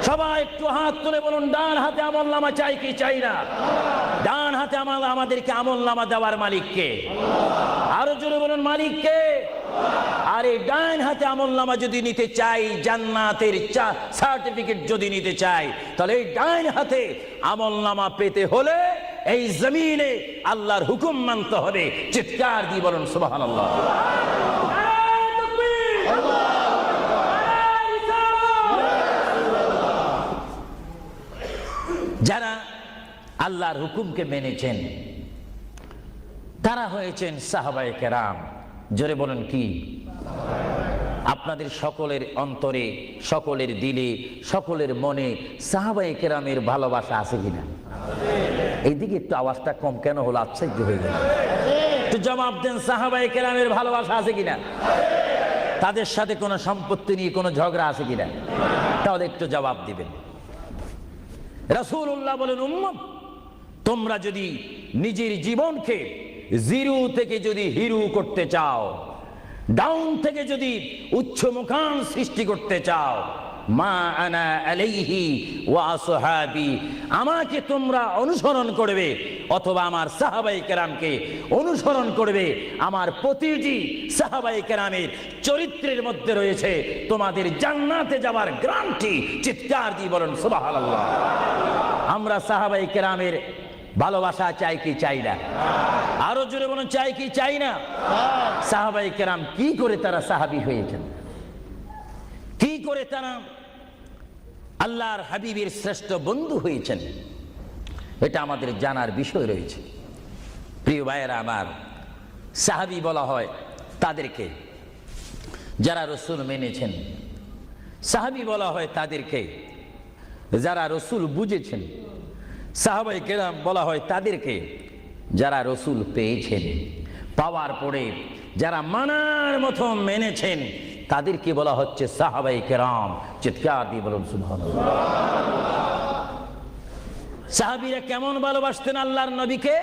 সবাই একটু হাত তুলে বলুন, ডান হাতে আমলনামা চাই কি চাই না? ডান হাতে আমাদেরকে আমলনামা দেওয়ার মালিক কে? আরো জোরে বলুন, মালিক কে? আর এই ডান হাতে আমলনামা যদি নিতে চাই, জান্নাতের সার্টিফিকেট যদি নিতে চাই, তাহলে এই ডান হাতে আমলনামা পেতে হলে এই জমিনে আল্লাহর হুকুম মানতে হবে। চিৎকার দিয়ে বলুন সুবহানাল্লাহ। যারা আল্লাহর হুকুমকে মেনেছেন তারা হয়েছেন সাহাবায়ে কেরাম। জোরে বলেন কি? আপনাদের সকলের অন্তরে, সকলের দিলে, সকলের মনে সাহাবায়ে কেরামের ভালোবাসা আছে কিনা? এইদিকে একটু আওয়াজটা কম কেন হলো? আশ্চর্য হয়ে গেল। একটু জবাব দেন, সাহাবায়ে কেরামের ভালোবাসা আছে কিনা? তাদের সাথে কোনো সম্পত্তি নিয়ে কোনো ঝগড়া আছে কিনা? তাহলে একটু জবাব দিবেন। রাসূলুল্লাহ বলেন, উম্মত তোমরা যদি নিজের জীবনকে জিরো থেকে যদি হিরো করতে চাও, ডাউন থেকে যদি উচ্চ মুকাম সৃষ্টি করতে চাও, মা আনা আলাইহি ওয়া আসহাবি, আমাকে তোমরা অনুসরণ করবে অথবা আমার সাহাবায়ে কেরামকে অনুসরণ করবে। আমার প্রতিটি সাহাবায়ে কেরামের চরিত্রের মধ্যে রয়েছে তোমাদের জান্নাতে যাওয়ার গ্যারান্টি। চিৎকার দিয়ে বলেন সুবহানাল্লাহ। আমরা সাহাবায়ে কেরামের ভালোবাসা চাই কি চাই না? আরো জোরে বলুন, চাই কি চাই না? সাহাবায়ে কেরাম কি করে তারা সাহাবী হয়েছেন, কি করে তারা আল্লাহর হাবিবের শ্রেষ্ঠ বন্ধু হয়েছেন, এটা আমাদের জানার বিষয় রয়েছে। প্রিয় ভাইয়েরা আমার, সাহাবী বলা হয় তাদেরকে যারা রসুল মেনেছেন, সাহাবী বলা হয় তাদেরকে যারা রসুল বুঝেছেন, সাহাবায়ে কেরাম বলা হয় তাদেরকে যারা রসুল পেয়েছেন, পাওয়ার পরে যারা মানার মতো মেনেছেন, তাদেরকে বলা হচ্ছে সাহাবায়ে কেরাম। চিৎকার দিয়ে বলুন সুবহানাল্লাহ। সাহাবীরা কেমন ভালোবাসতেন আল্লাহর নবীকে,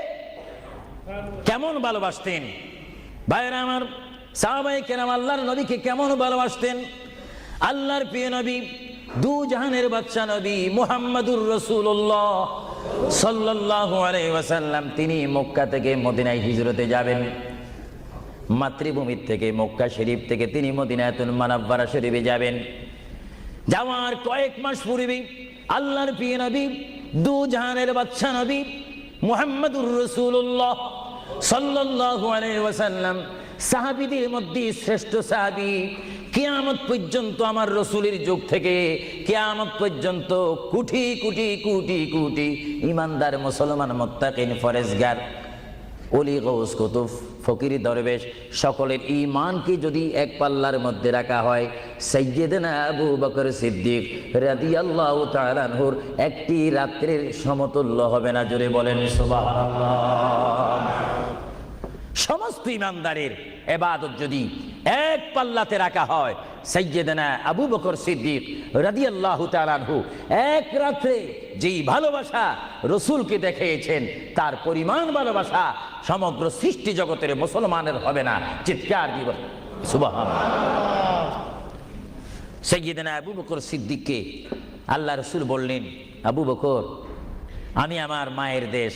কেমন ভালোবাসতেন? ভাইরা আমার, সাহাবায়ে কেরাম আল্লাহর নবীকে কেমন ভালোবাসতেন? আল্লাহর প্রিয় নবী, দু জাহানের বাদশা নবী মুহাম্মাদুর রাসূলুল্লাহ সাল্লাল্লাহু আলাইহি ওয়াসাল্লাম, তিনি মক্কা থেকে মদিনায় হিজরতে যাবেন। মাতৃভূমি থেকে মক্কা শরীফ থেকে তিনি মদিনাতুল মুনাওয়ারা শরীফে যাবেন। যাওয়ার কয়েক মাস পূর্বে আল্লাহর প্রিয় নবী, দু জাহানের বাদশা নবী মুহাম্মাদুর রাসূলুল্লাহ সাল্লাল্লাহু আলাইহি ওয়াসাল্লাম, সাহাবীদের মধ্যে শ্রেষ্ঠ সাহাবী, কিয়ামত পর্যন্ত আমার রসুলের যুগ থেকে কিয়ামত পর্যন্ত কোটি কোটি কোটি কোটি ইমানদার মুসলমান মুত্তাকিন ফরেজগার ওলি গৌস কুতুব ফকির দরবেশ সকলের ঈমানকে যদি এক পাল্লার মধ্যে রাখা হয়, সাইয়্যিদনা আবু বকর সিদ্দিক রাদিয়াল্লাহু তাআলা আনহুর একটি রাত্রির সমতুল্য হবে না। জোরে বলেন সুবহানাল্লাহ। সমস্ত ইমানদারের ইবাদত যদি এক পাল্লাতে রাখা হয়, সাইয়্যিদনা আবু বকর সিদ্দিক রাদিয়াল্লাহু তাআলা আনহু এক রাতে যেই ভালোবাসা রসুলকে দেখিয়েছেন, তার পরিমাণ ভালোবাসা সমগ্র সৃষ্টি জগতের মুসলমানের হবে না। চিৎকার দিব সুবহানাল্লাহ। সাইয়্যিদনা আবু বকর সিদ্দিককে আল্লাহ রসুল বললেন, আবু বকর, আমি আমার মায়ের দেশ,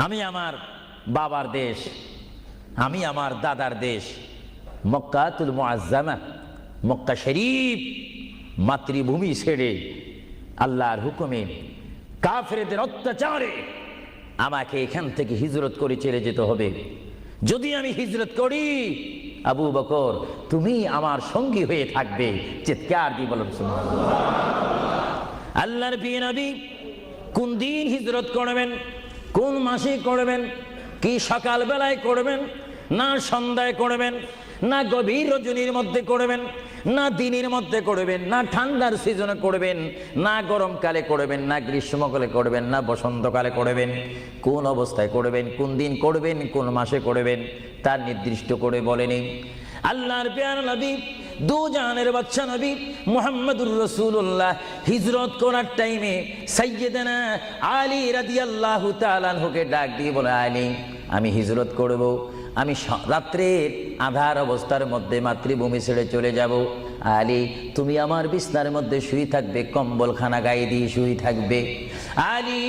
আমি আমার বাবার দেশ, আমি আমার দাদার দেশ মক্কাতুল মুআজ্জামা, মক্কা শরীফ মাতৃভূমি ছেড়ে আল্লাহর হুকুমে কাফেরদের অত্যাচারে আমাকে এখান থেকে হিজরত করে চলে যেতে হবে। যদি আমি হিজরত করি, আবু বকর তুমি আমার সঙ্গী হয়ে থাকবে। চিৎকার দিয়ে বলুন সুবহানাল্লাহ। আল্লাহর প্রিয় নবী কোন দিন হিজরত করবেন, কোন মাসে করবেন, কি সকাল বেলায় করবেন, না সন্ধ্যায় করবেন, না গভীর রজনীর মধ্যে করবেন, না দিনের মধ্যে করবেন, না ঠান্ডার সিজনে করবেন, না গরমকালে করবেন, না গ্রীষ্মকালে করবেন, না বসন্তকালে করবেন, কোন অবস্থায় করবেন, কোন দিন করবেন, কোন মাসে করবেন, তার নির্দিষ্ট করে বলেনি। আল্লাহর প্রিয় নবী, দু জাহানের বাদশা নবী মুহাম্মাদুর রাসূলুল্লাহ হিজরত করার টাইমে সাইয়্যিদানা আলী রাদিয়াল্লাহু তাআলা আনহুকে ডাক দিয়ে বলে, আলী, আমি হিজরত করব, আমি রাত্রের আধার অবস্থার মধ্যে মাতৃভূমি ছেড়ে চলে যাব। আলী, তুমি আমার বিছনার মধ্যে শুয়ে থাকবে, কম্বলখানা গায়ে দিয়ে শুয়ে থাকবে। আলী,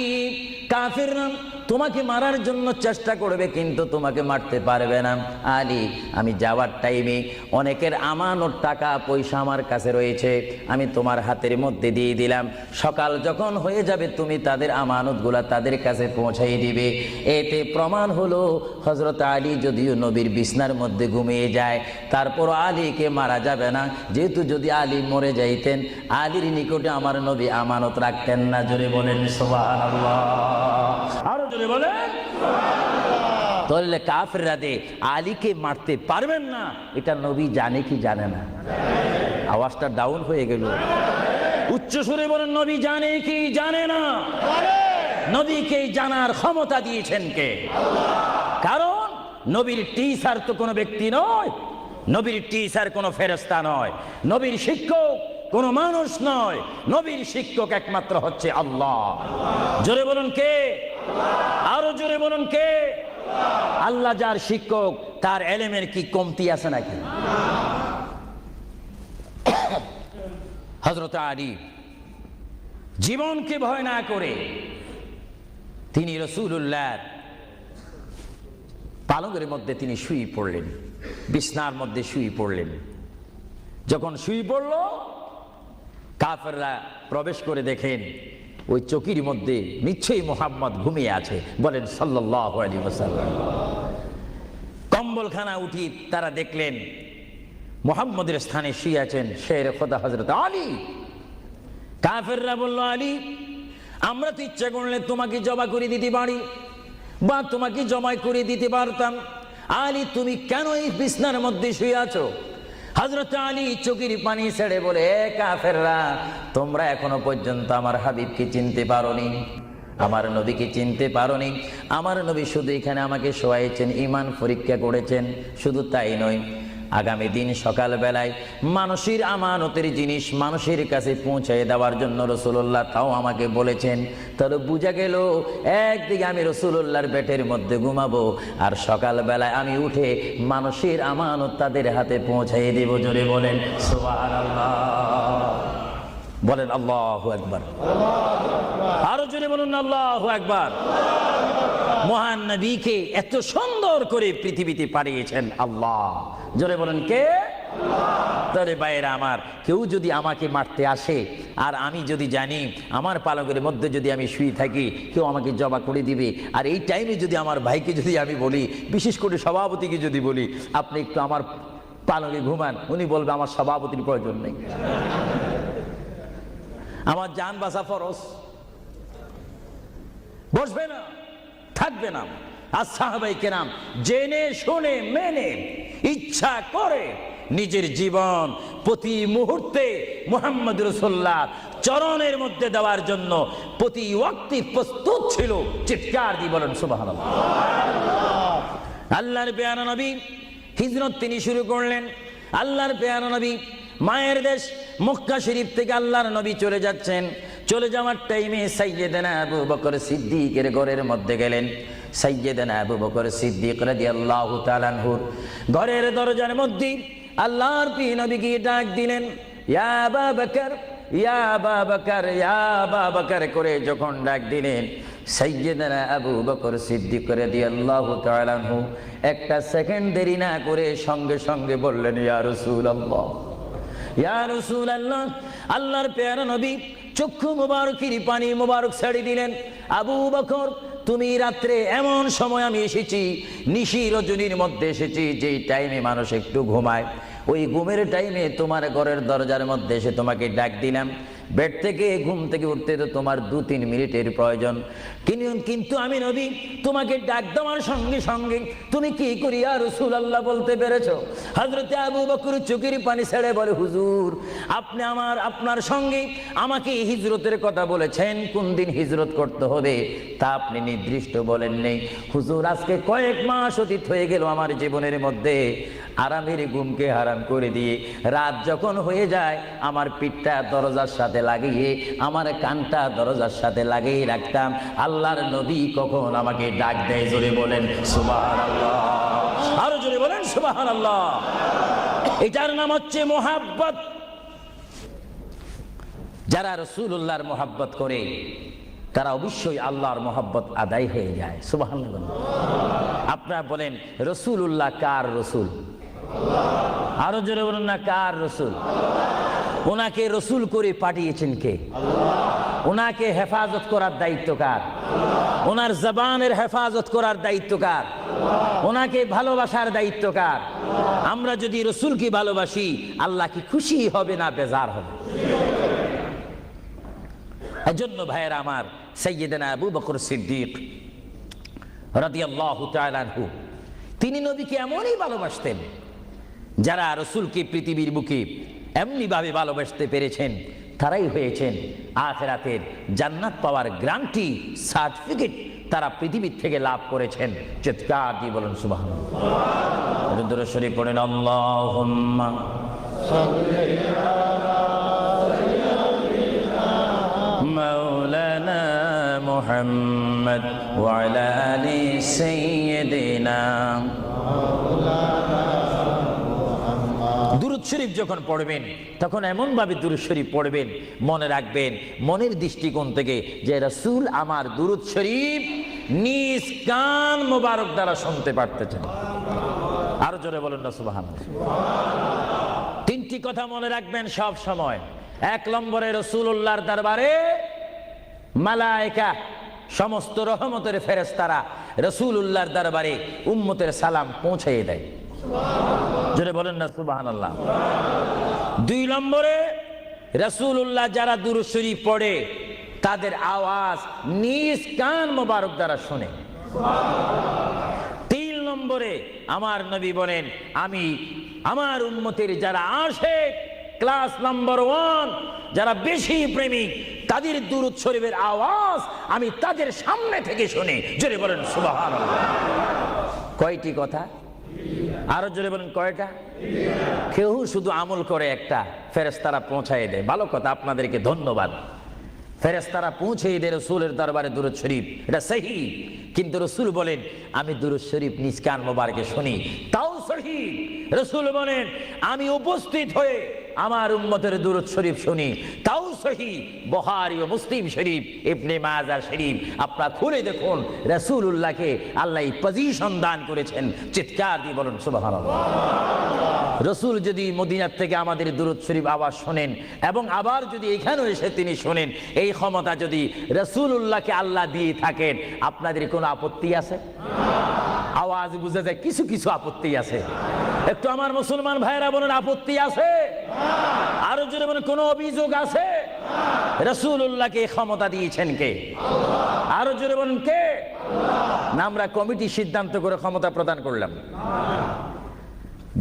কাফিররা তোমাকে মারার জন্য চেষ্টা করবে, কিন্তু তোমাকে মারতে পারবে না। আলী, আমি যাওয়ার টাইমে অনেকের আমানত টাকা পয়সা আমার কাছে রয়েছে, আমি তোমার হাতের মধ্যে দিয়ে দিলাম। সকাল যখন হয়ে যাবে, তুমি তাদের আমানতগুলা তাদের কাছে পৌঁছাই দিবে। এতে প্রমাণ হলো হযরত আলী যদিও নবীর বিছনার মধ্যে ঘুমিয়ে যায়, তারপর আলীকে মারা যাবে না, যেহেতু যদি আলী মরে যাইতেন, আলীর নিকটে আমার নবী আমানত রাখতেন না। জোরে বলেন সুবহানাল্লাহ। আরো জোরে বলেন সুবহানাল্লাহ। তাহলে কাফেররা আলীকে মারতে পারবেন না, এটা নবী জানে কি জানে না? আওয়াজটা ডাউন হয়ে গেল, উচ্চ সুরে বলেন, নবী জানে কি জানে না? নবীকে জানার ক্ষমতা দিয়েছেন কে? কারণ নবীর টিচার তো কোনো ব্যক্তি নয়, নবীর টিচার কোনো ফেরেশতা নয়, নবীর শিক্ষক কোনো মানুষ নয়, নবীর শিক্ষক একমাত্র হচ্ছে আল্লাহ। জোরে বলুন কে? আরো জোরে বলুন কে? আল্লাহ যার শিক্ষক, তার এলেমের কি কমতি আছে নাকি? হযরত আলী জীবনকে ভয় না করে তিনি রাসূলুল্লাহর পালঙ্কের মধ্যে তিনি শুয়ে পড়লেন, বিছনার মধ্যে শুয়ে পড়লেন। যখন শুয়ে পড়ল, কাফেররা প্রবেশ করে দেখেন ওই চকির মধ্যে নিশ্চয়ই মুহাম্মদ ঘুমিয়ে আছে। বলেন সাল্লাল্লাহু আলাইহি ওয়াসাল্লাম। কম্বলখানা উঠি তারা দেখলেন মুহাম্মদের স্থানে শুয়ে আছেন শের খোদা হযরত আলী। কাফেররা বলল, আলী, আমরা তো ইচ্ছা করলে তোমাকে জবা করে দিতে পারি বা তোমাকে জমাই করে দিতে পারতাম। আলী, তুমি কেন এই বিছনার মধ্যে শুয়ে আছো? হযরত আলী চোখের পানি ছেড়ে বলে, কাফেররা, তোমরা এখনো পর্যন্ত আমার হাবিবকে চিনতে পারোনি, আমার নবীকে চিনতে পারোনি। আমার নবী শুধু এখানে আমাকে শোয়াইছেন, ঈমান পরীক্ষা করেছেন। শুধু তাই নয়, আগামী দিন সকালবেলায় মানুষের আমানতের জিনিস মানুষের কাছে পৌঁছায় দেওয়ার জন্য রাসূলুল্লাহ তাও আমাকে বলেছেন। তাহলে বুঝা গেল, একদিকে আমি রাসূলুল্লাহর পেটের মধ্যে ঘুমাবো, আর সকালবেলায় আমি উঠে মানুষের আমানত তাদের হাতে পৌঁছাই দেব। জোরে বলেন সুবহানাল্লাহ। বলেন আল্লাহু আকবার। আরো জোরে বলুন আল্লাহু আকবার। মহান নবীকে এত সুন্দর করে পৃথিবীতে পাঠিয়েছেন আল্লাহ। জোরে বলেন কে? তাহলে ভাইয়েরা আমার, কেউ যদি আমাকে মারতে আসে আর আমি যদি জানি আমার পালকের মধ্যে যদি আমি শুয়ে থাকি, কেউ আমাকে জবা করে দিবে, আর এই টাইমে যদি আমার ভাইকে যদি আমি বলি, বিশেষ করে সভাপতিকে যদি বলি, আপনি একটু আমার পালকে ঘুমান, উনি বলবে আমার সভাপতির প্রয়োজন নেই, আমার জান বাঁচা ফরজ, বসবে না, থাকবে না। আর সাহাবায়ে কেরাম জেনে শুনে মেনে ইচ্ছা করে নিজের জীবন প্রতি মুহূর্তে মুহাম্মদ রাসূলুল্লাহ চরণের মধ্যে দেওয়ার জন্য প্রতি ওয়াক্তে প্রস্তুত ছিল। চিৎকার দিয়ে বলেন সুবহানাল্লাহ। আল্লাহর পেয়ারা নবী হিজরত তিনি শুরু করলেন। আল্লাহর পেয়ারা নবী মায়ের দেশ মক্কা শরীফ থেকে আল্লাহর নবী চলে যাচ্ছেন। চলে যাওয়ার টাইমে সাইয়্যিদানা আবু বকর সিদ্দিকের ঘরের মধ্যে গেলেন। সাইয়্যিদানা আবু বকর সিদ্দিক রাদিয়াল্লাহু তাআলা আনহু ঘরের দরজার মধ্যে আল্লাহর প্রিয় নবীকে ডাক দিলেন, ইয়া আবু বকর, ইয়া আবু বকর, ইয়া আবু বকর করে যখন ডাক দিলেন, সাইয়্যিদানা আবু বকর সিদ্দিক রাদিয়াল্লাহু তাআলা আনহু একটা সেকেন্ড দেরি না করে সঙ্গে সঙ্গে বললেন, ইয়া রাসূলুল্লাহ, ইয়া রাসূলুল্লাহ। আল্লাহর প্যারা নবী চক্ষু মুবারকের পানি মুবারক ছেড়ে দিলেন, আবু বকর, তুমি রাত্রে এমন সময় আমি এসেছি, নিশি রজনীর মধ্যে এসেছি, যেই টাইমে মানুষ একটু ঘুমায়, ওই ঘুমের টাইমে তোমার ঘরের দরজার মধ্যে এসে তোমাকে ডাক দিলাম। বেড থেকে ঘুম থেকে উঠতে তো তোমার 2-3 মিনিটের প্রয়োজন, কিন্তু আমি নবী তোমাকে ডাক দেওয়ার সঙ্গে সঙ্গে তুমি কি করি ইয়া রাসূলুল্লাহ বলতে পেরেছো? হযরতে আবু বকর চোখের পানি ছেড়ে বলে, হুজুর, আপনি আপনার সঙ্গে আমাকে হিজরতের কথা বলেছেন, কোন দিন হিজরত করতে হবে তা আপনি নির্দিষ্ট বলেন নেই। হুজুর, আজকে কয়েক মাস অতীত হয়ে গেল আমার জীবনের মধ্যে, আরামের ঘুমকে হারাম করে দিয়ে রাত যখন হয়ে যায় আমার পিঠটা দরজার সাথে লাগিয়ে, আমার কানটা দরজার সাথে লাগিয়ে রাখতাম। আল্লাহর নবী কখন আমাকে ডাক দেয়, জোরে বলেন সুবহানাল্লাহ। আরো জোরে বলেন সুবহানাল্লাহ। এটার নাম হচ্ছে মুহাব্বত। যারা রাসূলুল্লাহর মুহাব্বত করে তারা অবশ্যই আল্লাহর মুহাব্বত আদায় হয়ে যায়। সুবহানাল্লাহ। আপনারা বলেন, রাসূলুল্লাহ কার রাসূল? আরো জোরে বলুন না, কার রাসূল? ওনাকে রাসূল করে পাঠিয়েছেন কে? ওনাকে হেফাজত করার দায়িত্ব কার? ওনার জবানের হেফাজত করার দায়িত্ব কার? ওনাকে ভালোবাসার দায়িত্ব কার? আমরা যদি রাসূলকে ভালোবাসি, আল্লাহ কি খুশি হবে না বেজার হবে? এজন্য ভাইয়েরা আমার, সাইয়্যিদানা আবু বকর সিদ্দিক রাদিয়াল্লাহু তাআলা আনহু তিনি নবীকে এমনই ভালোবাসতেন, যারা রাসূলকে পৃথিবীর বুকে এমনি ভাবে ভালোবাসতে পেরেছেন তারাই হয়েছেন আখিরাতের জান্নাত পাওয়ার গ্যারান্টি সার্টিফিকেট তারা পৃথিবীর থেকে লাভ করেছেন। চিৎকার দিয়ে বলেন সুবহানাল্লাহ। দরুদ শরীফ পড়েন, আল্লাহুম্মা সাল্লি আলা মাওলানা মুহাম্মদ ওয়া আলা আলি সাইয়্যিদিনা দুরূদ শরীফ যখন পড়বেন তখন এমন ভাবে দুরূদ শরীফ পড়বেন, মনে রাখবেন মনের দৃষ্টিকোণ থেকে যে রাসূল আমার দুরূদ শরীফ নিজ কান মোবারক দ্বারা শুনতে পারতেছেন। আরো জোরে বলেন না সুবহানাল্লাহ। তিনটি কথা মনে রাখবেন সব সময়। এক নম্বরে রাসূলুল্লাহর দরবারে মালায়েকা সমস্ত রহমতের ফেরেশতারা রাসূলুল্লাহর দরবারে উম্মতের সালাম পৌঁছিয়ে দেয়। জোরে বলেন না সুবহানাল্লাহ। দুই নম্বরে রাসূলুল্লাহ যারা দুরূদ শরীফ পড়ে তাদের আওয়াজ নিজ কান মোবারক দ্বারা শুনে। তিন নম্বরে আমার নবী বলেন আমি আমার উম্মতের যারা আশিক ক্লাস নাম্বার 1 যারা বেশি প্রেমিক তাদের দুরূদ শরীফের আওয়াজ আমি তাদের সামনে থেকে শুনি। জোরে বলেন সুবহানাল্লাহ। কয়টি কথা? আরো জোরে বলেন কয়টা? কেউ শুধু আমল করে একটা, ফেরেশতারা পৌঁছায় দেয়। ভালো কথা, আপনাদেরকে ধন্যবাদ। ফেরেশতারা পৌঁছে দেয় রাসূলের দরবারে দুরূদ শরীফ, এটা সহিহ। কিন্তু রাসূল বলেন আমি দুরূদ শরীফ নিজ কান মোবারকে শুনি, তাও সহিহ। রাসূল বলেন আমি উপস্থিত হয়ে আমার উম্মতের দুরূদ শরীফ শুনি, তাও সহিহ। বুখারী ও মুসলিম শরীফ, ইবনে মাজাহ শরীফ আপনারা খুলে দেখুন। রাসূলুল্লাহকে আল্লাহ এই পজিশন দান করেছেন। চিৎকার দিয়ে বলুন সুবহানাল্লাহ। রাসূল যদি মদিনার থেকে আমাদের দুরূদ শরীফ আওয়াজ শোনেন এবং আবার যদি এখানেও এসে তিনি শোনেন, এই ক্ষমতা যদি রাসূলুল্লাহকে আল্লাহ দিয়ে থাকেন, আপনাদের কোনো আপত্তি আছে? আওয়াজ বুঝে যায় কিছু কিছু আপত্তি আছে। একটু আমার মুসলমান ভাইরা বলেন আপত্তি আছে? আরো জোরে বলেন কোনো অভিযোগ আছে? রাসূলুল্লাহকে ক্ষমতা দিয়েছেন কে? আরো জোরে বলেন কে? না আমরা কমিটি সিদ্ধান্ত করে ক্ষমতা প্রদান করলাম?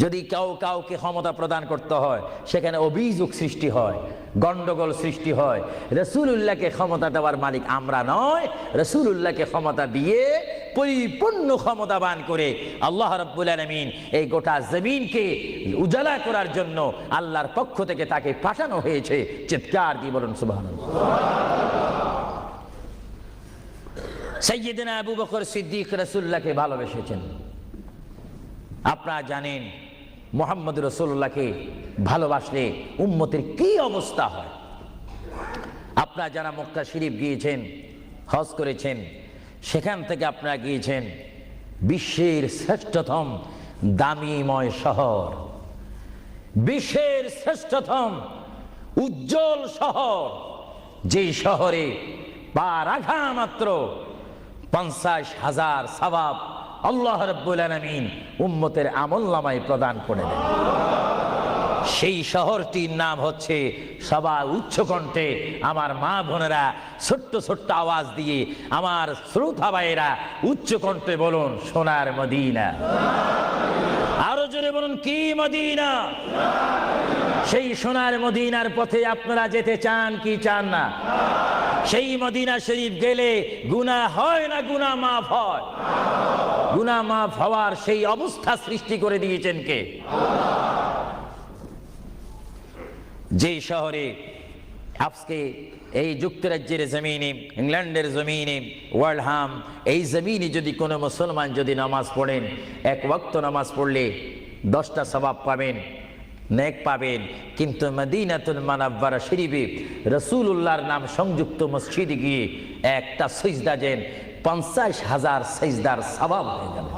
যদি কাউকে ক্ষমতা প্রদান করতে হয় সেখানে অভিযোগ সৃষ্টি হয়, গন্ডগোল সৃষ্টি হয়। রাসূলুল্লাহকে ক্ষমতা দেওয়ার মালিক আমরা নয়। রাসূলুল্লাহকে ক্ষমতা দিয়ে পরিপূর্ণ ক্ষমতাবান করে আল্লাহ রাব্বুল আলামিন এই গোটা জমিনকে উজালা করার জন্য আল্লাহর পক্ষ থেকে তাকে পাঠানো হয়েছে। চিৎকার দিয়ে বলুন সুবহানাল্লাহ। সাইয়্যিদনা আবু বকর সিদ্দিক রাসূলুল্লাহকে ভালোবেসেছেন। আপনারা জানেন মুহাম্মদ রাসূলুল্লাহকে ভালোবাসলে উম্মতের কি অবস্থা হয়। আপনারা যারা মক্কা শরীফ গিয়েছেন, হজ করেছেন, সেখান থেকে আপনারা গিয়েছেন বিশ্বের শ্রেষ্ঠতম দামিময় শহর, বিশ্বের শ্রেষ্ঠতম উজ্জ্বল শহর, যে শহরে পা রাখা মাত্র 50,000 সওয়াব আল্লাহ রাব্বুল আলামিন উম্মতের আমলনামায় প্রদান করে দেন। সেই শহরটির নাম হচ্ছে, সবাই উচ্চ কণ্ঠে আমার মা বোনেরা ছোট্ট ছোট্ট আওয়াজ দিয়ে আমার শ্রোতা ভাইয়েরা উচ্চ কণ্ঠে বলুন সোনার মদিনা। আরো জোরে বলুন কি মদিনা? সেই সোনার মদিনার পথে আপনারা যেতে চান কি চান না? সেই মদিনা শরীফ গেলে গুনাহ হয় না গুনাহ মাফ হয়? গুনাহ মাফ হওয়ার সেই অবস্থা সৃষ্টি করে দিয়েছেন কে? যে শহরে আজকে এই যুক্তরাজ্যের জমিনে, ইংল্যান্ডের জমিনে, ওয়ার্ল্ডহাম এই জমিনে যদি কোনো মুসলমান যদি নামাজ পড়েন, এক ওয়াক্ত নামাজ পড়লে 10টা সওয়াব পাবেন, নেক পাবেন। কিন্তু মদিনাতুল মুনাওয়ারা শরীফে রাসূলুল্লাহর নাম সংযুক্ত মসজিদে গিয়ে একটা সিজদা দেন, 50,000 সিজদার সওয়াব হয়ে যাবে।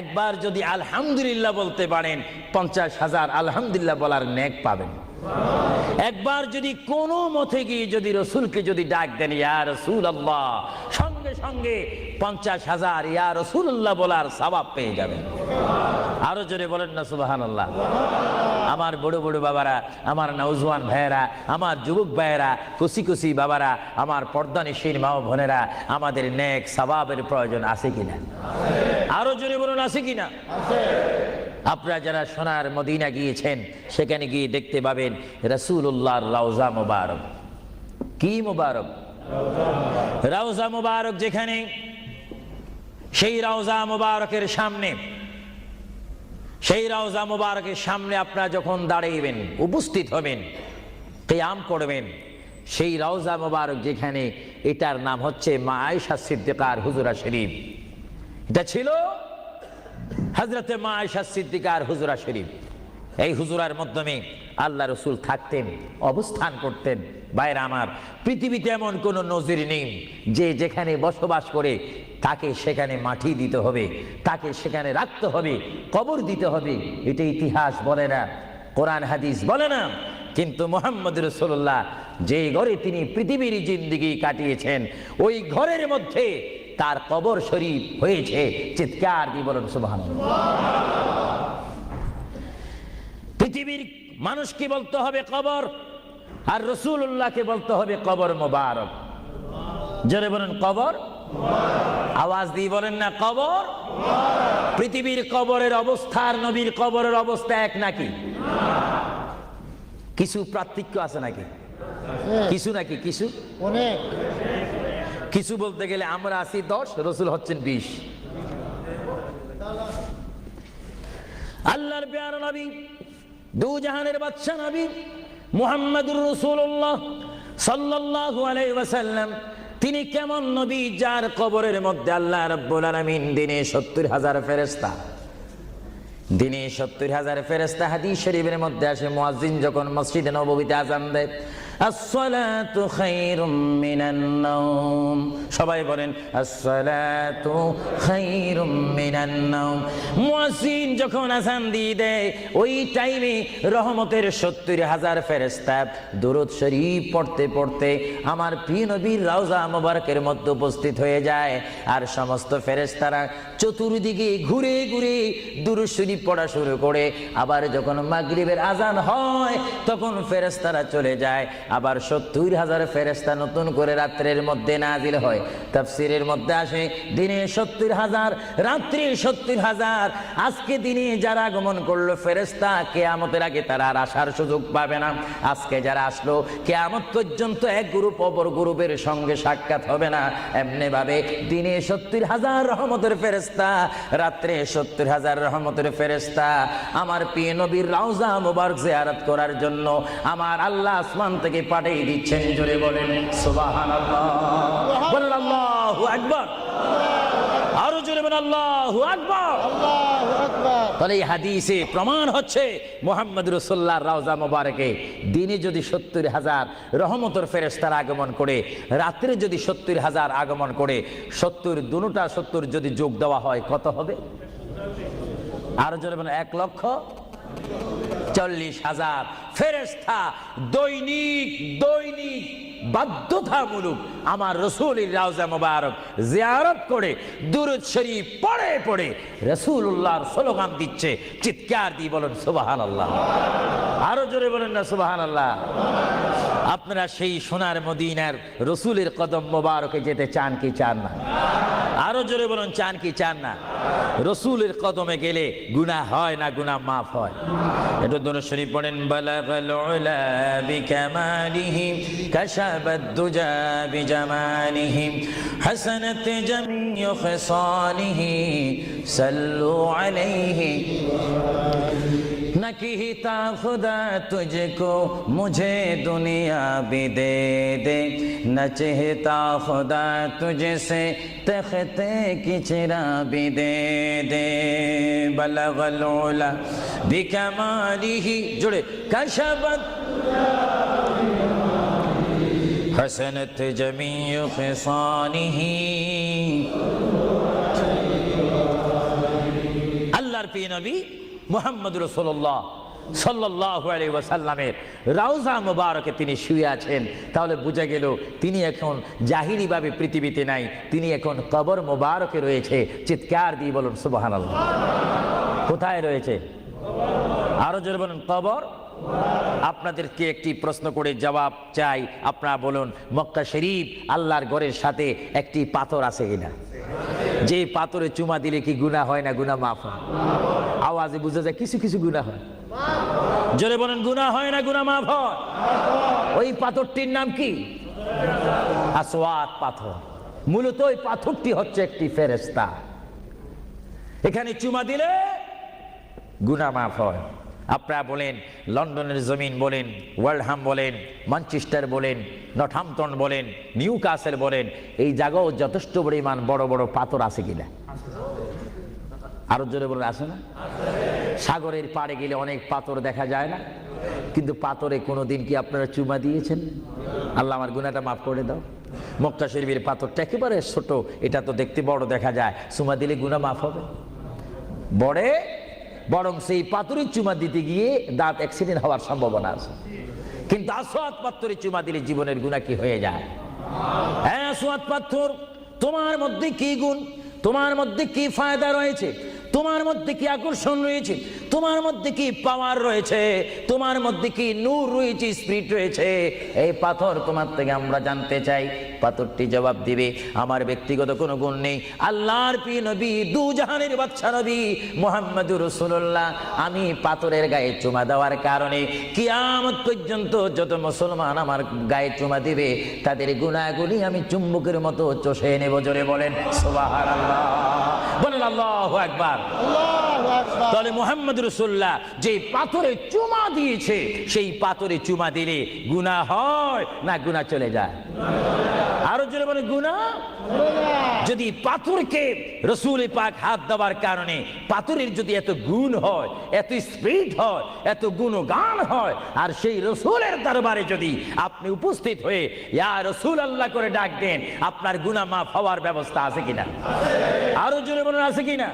একবার যদি আলহামদুলিল্লাহ বলতে পারেন 50,000 আলহামদুলিল্লাহ বলার নেক পাবেন। একবার যদি কোনো মতে গিয়ে যদি রসুলকে যদি ডাক দেন ইয়া রাসূলুল্লাহ, সঙ্গে সঙ্গে 50,000 ইয়া রাসূলুল্লাহ বলার সওয়াব পেয়ে যাবেন। আরো জোরে বলেন না সুবহানাল্লাহ। আমার বড় বড় বাবারা, আমার নওজওয়ান ভাইয়েরা, আমার যুবক ভাইয়েরা, কুসি কুসি বাবারা, আমার পর্দানিশীন মা ও বোনেরা, আমাদের নেক সওয়াবের প্রয়োজন আছে কিনা? আরো জোরে বলুন আছে কিনা? আপনারা যারা সোনার মদিনা গিয়েছেন সেখানে গিয়ে দেখতে পাবেন রাসূলুল্লাহর রওজা মুবারক। কি মুবারক? রওজা মুবারক। যেখানে সেই রওজা মুবারকের সামনে, সেই রওজা মুবারকের সামনে আপনারা যখন দাঁড়াইবেন, উপস্থিত হবেন, কিয়াম করবেন, সেই রওজা মুবারক যেখানে, এটার নাম হচ্ছে মা আয়েশা সিদ্দিকার হুজুরা শরীফ। এটা ছিল হযরতে মা আয়েশা সিদ্দিকার হুজরা শরীফ, এই হুজরার মাধ্যমে আল্লাহ রসুল থাকতেন, অবস্থান করতেন। ভাইরা আমার, পৃথিবীতে এমন কোনো নজির নেই যে যেখানে বসবাস করে তাকে সেখানে মাটি দিতে হবে, তাকে সেখানে রাখতে হবে, কবর দিতে হবে। এটা ইতিহাস বলে না, কোরআন হাদিস বলে না। কিন্তু মুহাম্মদ রাসূলুল্লাহ যে ঘরে তিনি পৃথিবীর জিন্দেগি কাটিয়েছেন, ওই ঘরের মধ্যে তার কবর শরীফ হয়েছে। চিৎকার দিয়ে বলুন সুবহানাল্লাহ। পৃথিবীর মানুষকে বলতে হবে কবর, আর রাসূলুল্লাহকে বলতে হবে কবর মোবারক। জোরে বলেন কবর, আওয়াজ দিয়ে বলেন না কবর। পৃথিবীর কবরের অবস্থা আর নবীর কবরের অবস্থা এক নাকি? কিছু পার্থক্য আছে নাকি? কিছু নাকি? কিছু অনেক। কিছু বলতে গেলে আমরা আছি 10, রসুল হচ্ছেন 20। আল্লাহর প্যারা নবী, দু জাহানের বাদশা নবী মুহাম্মদুর রাসূলুল্লাহ সাল্লাল্লাহু আলাইহি ওয়াসাল্লাম, তিনি কেমন নবী যার কবরের মধ্যে আল্লাহ রাব্বুল আলামিন দিনে 70,000 ফেরেশতা, দিনে 70,000 ফেরেশতা। হাদিস শরীফের মধ্যে আসে মুয়াজ্জিন যখন মসজিদে নববীতে আযান দেয়, আসসালাতু খায়রুম মিনান নাওম, সবাই বলেন আসসালাতু খায়রুম মিনান নাওম। মুয়াজ্জিন যখন আযান দিয়ে দেয়, ওই টাইমে রহমতের 70,000 ফেরেশতা দুরূদ শরীফ পড়তে পড়তে আমার প্রিয় নবীর রওজা মোবারকের মধ্যে উপস্থিত হয়ে যায়। আর সমস্ত ফেরেশতারা চতুর্দিকে ঘুরে ঘুরে দুরূদ শরীফ পড়া শুরু করে। আবার যখন মাগরিবের আযান হয়, তখন ফেরেশতারা চলে যায়। আবার 70,000 ফেরেশতা নতুন করে রাত্রের মধ্যে নাজিল হয়। তাফসীরের মধ্যে আসে দিনে 70,000, রাত্রে 70,000। আজকে দিনে যারা আগমন করলো ফেরেশতা, কিয়ামতের আগে তারা আর আসার সুযোগ পাবে না। আজকে যারা আসলো, কিয়ামত পর্যন্ত এক গ্রুপ অপর গ্রুপের সঙ্গে সাক্ষাৎ হবে না। এমনি ভাবে দিনে 70,000 রহমতের ফেরেশতা, রাত্রে 70,000 রহমতের ফেরেশতা আমার প্রিয় নবীর রওজা মুবারক জিয়ারত করার জন্য আমার আল্লাহ আসমান থেকে পাঠিয়ে দিচ্ছেন। জোরে বলেন সুবহানাল্লাহ, বলেন আল্লাহু আকবার, আরো জোরে বলেন আল্লাহু আকবার। আল্লাহু আকবার। তাহলে এই হাদিসে প্রমাণ হচ্ছে মুহাম্মদ রাসূলুল্লাহর রওজা মোবারকে দিনে যদি 70,000 রহমতের ফেরেশতারা আগমন করে, রাত্রে যদি 70,000 আগমন করে, 70 দুটোটা 70 যদি যোগ দেওয়া হয় কত হবে? আরো জোরে বলেন 1,40,000 ফেরেশতা দৈনিক দৈনিক বাধ্যতামূলক আমার রাসূলের রওজা মোবারক জিয়ারত করে দুরূদ শরীফ পড়ে পড়ে রাসূলুল্লাহর স্লোগান দিচ্ছে। চিৎকার দিয়ে বলেন সুবহানাল্লাহ, আরো জোরে বলেন না সুবহানাল্লাহ। আপনারা সেই সোনার মদিনার রাসূলের কদম মোবারকে যেতে চান কি চান না? আরো জোরে বলুন, চান কি চান না? রাসূলের কদমে গেলে গুনাহ হয় না, গুনাহ মাফ হয়। এটা দরুদ শরীফ পড়েন, বালাগাল উলা বিকামালিহি কাশাবাদ দুজা বিজামালিহি হাসানাত জামিউ খিসালিহি সাল্লু আলাইহি नकीता खुदा तुझको मुझे दुनिया भी दे दे, न चाहता खुदा तुझसे तख्ते की चिरा भी दे दे। बलगल उला बिकमालिही, जुड़े कशबत हसनत जमीउ खिसानिही। अल्लाहर प्रिय नबी মুহাম্মদ রাসূলুল্লাহ সাল্লাল্লাহু আলাইহি ওয়াসাল্লামের রওজা মুবারকে তিনি শুয়ে আছেন। তাহলে বোঝা গেল তিনি এখন জাহিলি ভাবে পৃথিবীতে নাই, তিনি এখন কবর মুবারকে রয়েছে। চিৎকার দিয়ে বলুন সুবহানাল্লাহ। কোথায় রয়েছে? আরো জোরে বলুন কবর। আপনাদেরকে একটি প্রশ্ন করে জবাব চাই, আপনারা বলুন মক্কা শরীফ আল্লাহর ঘরের সাথে একটি পাথর আছে কিনা? যে পাথরে চুমা দিলে কি গুনাহ হয় না গুনাহ মাফ হয়? আওয়াজে বুঝা যায় কিছু কিছু গুনাহ হয়। জোরে বলেন গুনাহ হয় না গুনাহ মাফ হয়? ওই পাথরটির নাম কি? আসওয়াদ পাথর। মূলত ওই পাথরটি হচ্ছে একটি ফেরেশতা। এখানে চুমা দিলে গুনাহ মাফ হয়। আপনারা বলেন লন্ডনের জমিন বলেন, ওয়ালহাম বলেন, ম্যানচেস্টার বলেন, নর্থহ্যাম্পটন বলেন, নিউ কাসেল বলেন, এই জায়গাও যথেষ্ট পরিমাণ বড় বড় পাথর আছে কিনা? আরো জোরে বলে আছে না? সাগরের পাড়ে গেলে অনেক পাথর দেখা যায় না, কিন্তু পাথরে কোনোদিন কি আপনারা চুমা দিয়েছেন? আল্লাহ আমার গুনাহটা মাফ করে দাও। মক্কা শরীফের পাথরটা একেবারে ছোট, এটা তো দেখতে বড় দেখা যায়, চুমা দিলে গুনাহ মাফ হবে? বরং সেই পাথরে চুমা দিতে গিয়ে দাঁত অ্যাক্সিডেন্ট হওয়ার সম্ভাবনা আছে। কিন্তু আসওয়াদ পাথরে চুমা দিলে জীবনের গুনাহ কি হয়ে যায়? হ্যাঁ, আসওয়াদ পাথর, তোমার মধ্যে কি গুণ, তোমার মধ্যে কি ফায়দা রয়েছে, তোমার মধ্যে কি আকর্ষণ রয়েছে, তোমার মধ্যে কি পাওয়ার রয়েছে, তোমার মধ্যে কি নূর রয়েছে, স্পিরিট রয়েছে, এই পাথর তোমার থেকে আমরা জানতে চাই। পাথরটি জবাব দিবে, আমার ব্যক্তিগত কোনো গুণ নেই, আল্লাহর প্রিয় নবী, দু জাহানের বাদশা নবী মুহাম্মদুর রাসূলুল্লাহ, আমি পাথরের গায়ে চুমা দেওয়ার কারণে কিয়ামত পর্যন্ত যত মুসলমান আমার গায়ে চুমা দিবে তাদের গুনাহগুলি আমি চুম্বকের মতো চষে নেব। জোরে বলেন সুবহানাল্লাহ, বলেন আল্লাহু আকবার। আল্লাহু আকবার। তাহলে মুহাম্মদ রাসূলুল্লাহ যে পাথরে চুমা দিয়েছে, সেই পাথরে চুমা দিলে গুনাহ হয় না গুনাহ চলে যায়? আরো জোরে বলে গুনাহ। যদি পাথরকে রাসূল পাক হাত দেওয়ার কারণে পাথরের যদি এত গুণ হয়, এত স্পিরিট হয়, এত গুণগান হয়, আর সেই রাসূলের দরবারে যদি আপনি উপস্থিত হয়ে ইয়া রাসূলুল্লাহ করে ডাক দেন, আপনার গুনাহ মাফ হওয়ার ব্যবস্থা আছে কিনা? আরো জোরে বলেন আছে কিনা?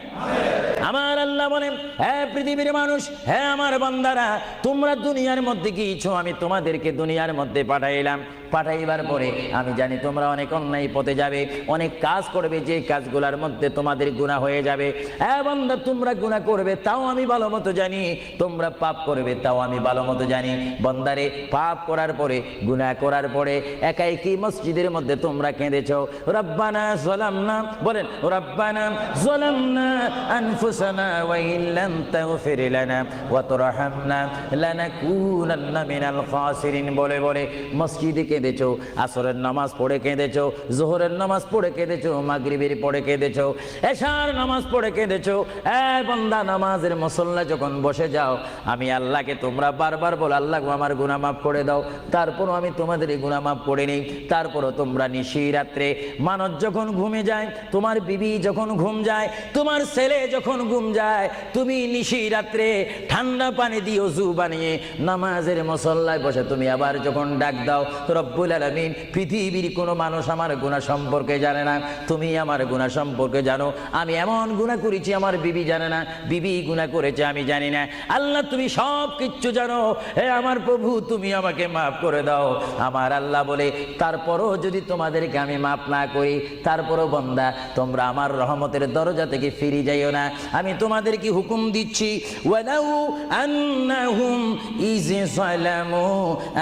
আমার আল্লাহ বলেন, হ্যাঁ পৃথিবীর মানুষ, হ্যাঁ আমার বান্দারা, তোমরা দুনিয়ার মধ্যে গিয়েছো, আমি তোমাদেরকে দুনিয়ার মধ্যে পাঠাইলাম। পাঠাইবার পরে আমি জানি তোমরা অনেক অন্যায় পথে যাবে, অনেক কাজ করবে, যে কাজগুলোর মধ্যে তোমাদের গুনাহ হয়ে যাবে। হ্যাঁ বান্দা, তোমরা গুনাহ করবে তাও আমি ভালো মতো জানি, তোমরা পাপ করবে তাও আমি ভালো মতো জানি। বান্দারে, পাপ করার পরে, গুনাহ করার পরে একাই কি মসজিদের মধ্যে তোমরা কেঁদেছো, রব্বানা যালামনা, বলেন রব্বানা যালামনা আনফুসানা ওয়া ইল্লাম তাগফির লানা ওয়া তুরহামনা লানাকুনান্না মিনাল খাসিরিন বলে বলে মসজিদে কেঁদেছো, আসরের নামাজ পড়ে কেঁদেছো, যোহরের নামাজ পড়ে কেঁদেছো, মাগরিবের পড়ে কেঁদেছো, এশার নামাজ পড়ে কেঁদেছো। এই বান্দা, নামাজের মুসল্লা যখন বসে যাও, আমি আল্লাহকে তোমরা বারবার বলো, আল্লাহ আমার গুনাহ মাফ করে দাও। তারপরও আমি তোমাদের এই গুনাহ মাফ করে নেই। তারপরও তোমরা নিশি রাত্রে, মানুষ যখন ঘুমে যায়, তোমার বিবি যখন ঘুম যায়, তোমার ছেলে যখন ঘুম যায়, তুমি নিশি রাত্রে ঠান্ডা পানি দিয়ে ওযু বানিয়ে নামাজের মুসল্লায় বসে তুমি আবার যখন ডাক দাও, রব্বুল আলামিন, পৃথিবীর কোনো মানুষ আমার গুনাহ সম্পর্কে জানে না, তুমি আমার গুনাহ সম্পর্কে জানো। আমি এমন গুনাহ করেছি আমার বিবি জানে না, বিবি গুনাহ করেছে আমি জানি না। আল্লাহ তুমি সব কিচ্ছু জানো, হে আমার প্রভু তুমি আমাকে মাফ করে দাও। আমার আল্লাহ বলে, তারপরও যদি তোমাদেরকে আমি মাফ না করি, তারপরও বান্দা তোমরা আমার রহমতের দরজা থেকে ফিরে যাইও না। আমি তোমাদেরকে হুকুম দিচ্ছি, ওয়ালাউ আন্নাহুম ইয যালামু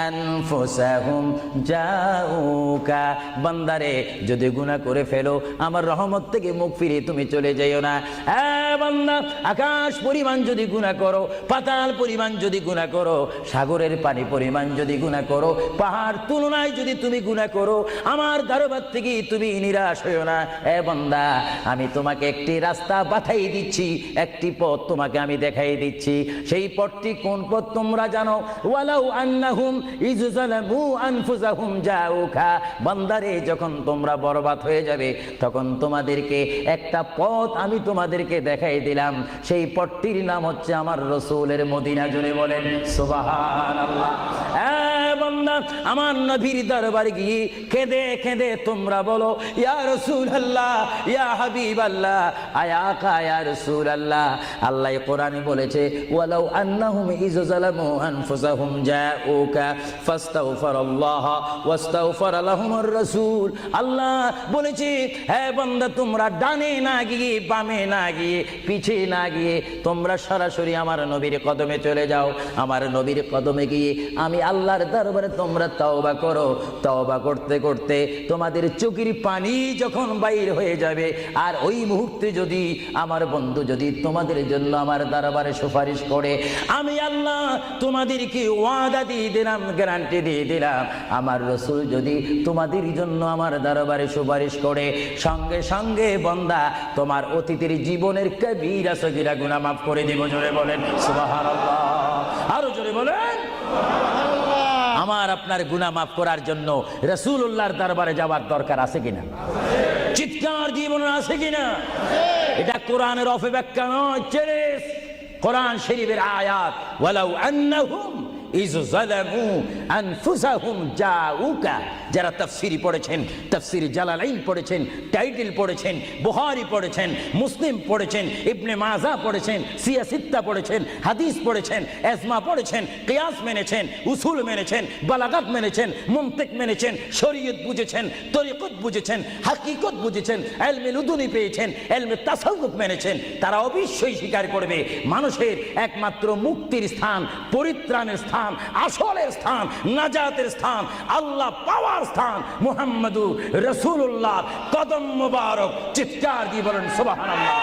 আনফুসাহুম জাউকা, বান্দারে যদি গুনাহ করে ফেলো, আমার রহমত থেকে মুখ ফিরে তুমি চলে যাইও না। হ্যাঁ বান্দা, আকাশ পরিমাণ যদি গুনাহ করো, পাতাল পরিমাণ যদি গুনাহ করো, সাগরের পানি পরিমাণ যদি গুনাহ করো, পাহাড় তুলনায় যদি তুমি গুনাহ করো, আমার দরবার থেকে তুমি নিরাশ হইও না। এ বান্দা, আমি তোমাকে একটি রাস্তা বাতাই দিচ্ছি, একটি পথ তোমাকে আমি দেখাই দিচ্ছি। সেই পথটি কোন পথ তোমরা জানো? ওয়ালাউ আন্নাহুম ইয যালামু আনফুসাহুম জাউকা, বান্দারে যখন তোমরা বরবাদ হয়ে যাবে, তখন তোমাদেরকে একটা পথ আমি তোমাদেরকে দেখাই দিলাম। সেই পথটির নাম হচ্ছে আমার রাসূলের মদিনা। জোরে বলেন সুবহানাল্লাহ। বান্দা, আমার নবীর দরবারে গিয়ে কেঁদে কেঁদে তোমরা বলো, ইয়া রাসূলুল্লাহ, ইয়া হাবিবাল্লাহ, আয়াকা ইয়া রাসূলুল্লাহ। আল্লাহ কোরআনে বলেছে, ওয়ালাউ আন্নাহুম ইয যালামু আনফুসাহুম জাউকা ফাস্তাগফিরুল্লাহ ওয়াস্তাগফার লাহুমুর রাসূল। আল্লাহ বলেছে, হে বান্দা, তোমরা ডানে না গিয়ে, বামে না গিয়ে, পিছে না গিয়ে তোমরা সরাসরি আমার নবীর কদমে চলে যাও। আমার নবীর কদমে গিয়ে আমি আল্লাহর দরবারে তোমরা তওবা করো। তওবা করতে করতে তোমাদের চোখের পানি যখন বাইর হয়ে যাবে, আর ওই মুহূর্তে যদি আমার বন্ধু যদি তোমাদের জন্য আমার দরবারে সুপারিশ করে, আমি আল্লাহ তোমাদেরকে ওয়াদা দিয়ে দিলাম, গ্যারান্টি দিয়ে দিলাম, আমার রাসূল যদি তোমাদের জন্য আমার দরবারে সুপারিশ করে, সঙ্গে সঙ্গে বান্দা তোমার অতীতের জীবনের কবিরা সগীরা গুনাহ মাফ করে দিব। জোরে বলেন সুবহানাল্লাহ। আরো জোরে বলেন। আমার আপনার গুনাহ মাফ করার জন্য রাসূলুল্লাহর দরবারে যাওয়ার দরকার আছে কিনা? চিৎকার জীবন আছে কিনা? এটা কোরআনের অপব্যাখ্যা নয়, চ্যালেঞ্জ। কোরআন শরীফের আয়াত, ওয়ালাউ আন্নাহুম ইয যালামু আনফুসাহুম জাউকা। যারা তাফসীর পড়েছেন, তাফসীর জালালাইন পড়েছেন, টাইটেল পড়েছেন, বুখারী পড়েছেন, মুসলিম পড়েছেন, ইবনে মাজাহ পড়েছেন, সিয়াসিত্তা পড়েছেন, হাদিস পড়েছেন, এজমা পড়েছেন, কিয়াস মেনেছেন, উসুল মেনেছেন, বালাগাত মেনেছেন, মুনতিক মেনেছেন, শরীয়ত বুঝেছেন, তরিকত বুঝেছেন, হাকিকত বুঝেছেন, ইলমে লুদুনি পেয়েছেন, ইলমে তাসাউফ মেনেছেন, তারা অবশ্যই স্বীকার করবে মানুষের একমাত্র মুক্তির স্থান, পরিত্রাণের স্থান, আসলের স্থান, নাজাতের স্থান, আল্লাহ পাওয়ার স্থান মুহাম্মাদুর রাসূলুল্লাহ কদম মুবারক। চিৎকার দিয়ে বলেন সুবহানাল্লাহ।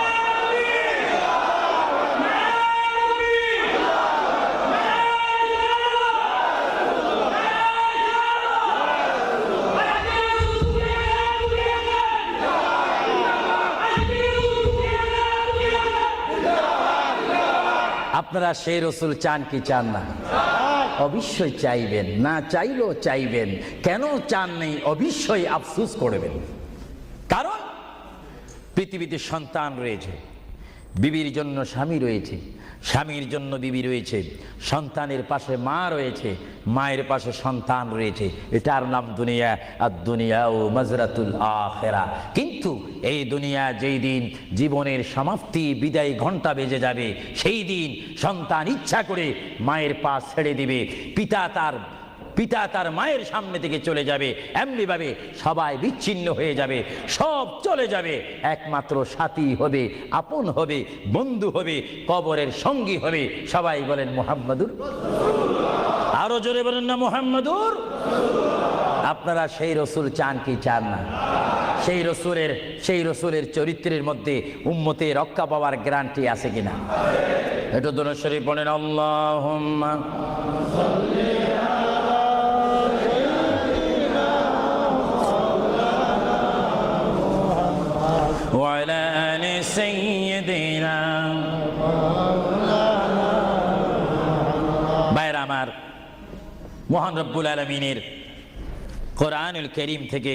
আপনারা সেই রসুল চান কি চান না? অবশ্যই চাইবেন, না চাইলেও চাইবেন। কেন চান নেই? অবশ্যই আফসোস করবেন। কারণ পৃথিবীতে সন্তান রয়েছে, বিবির জন্য স্বামী রয়েছে, স্বামীর জন্য বিবি রয়েছে, সন্তানের পাশে মা রয়েছে, মায়ের পাশে সন্তান রয়েছে। এটার নাম দুনিয়া। আর দুনিয়া ও মাজরাতুল আখিরা। কিন্তু এই দুনিয়া যেই দিন জীবনের সমাপ্তি, বিদায় ঘন্টা বেজে যাবে, সেই দিন সন্তান ইচ্ছা করে মায়ের পা ছেড়ে দিবে, পিতা তার মায়ের সামনে থেকে চলে যাবে। এমনিভাবে সবাই বিচ্ছিন্ন হয়ে যাবে, সব চলে যাবে। একমাত্র সাথী হবে, আপন হবে, বন্ধু হবে, কবরের সঙ্গী হবে। সবাই বলেন মুহাম্মাদুর। আরো জোরে বলেন না মুহাম্মাদুর। আপনারা সেই রসুল চান কি চান না? সেই রসুলের চরিত্রের মধ্যে উম্মতে রক্ষা পাওয়ার গ্যারান্টি আছে কিনা? একটু দুরূদ শরীফ বলেন, আল্লাহুম্মা وعلى آل سيدنا। ভাইরা আমার, মহান রব্বুল আলামিনের কোরআনুল কারীম থেকে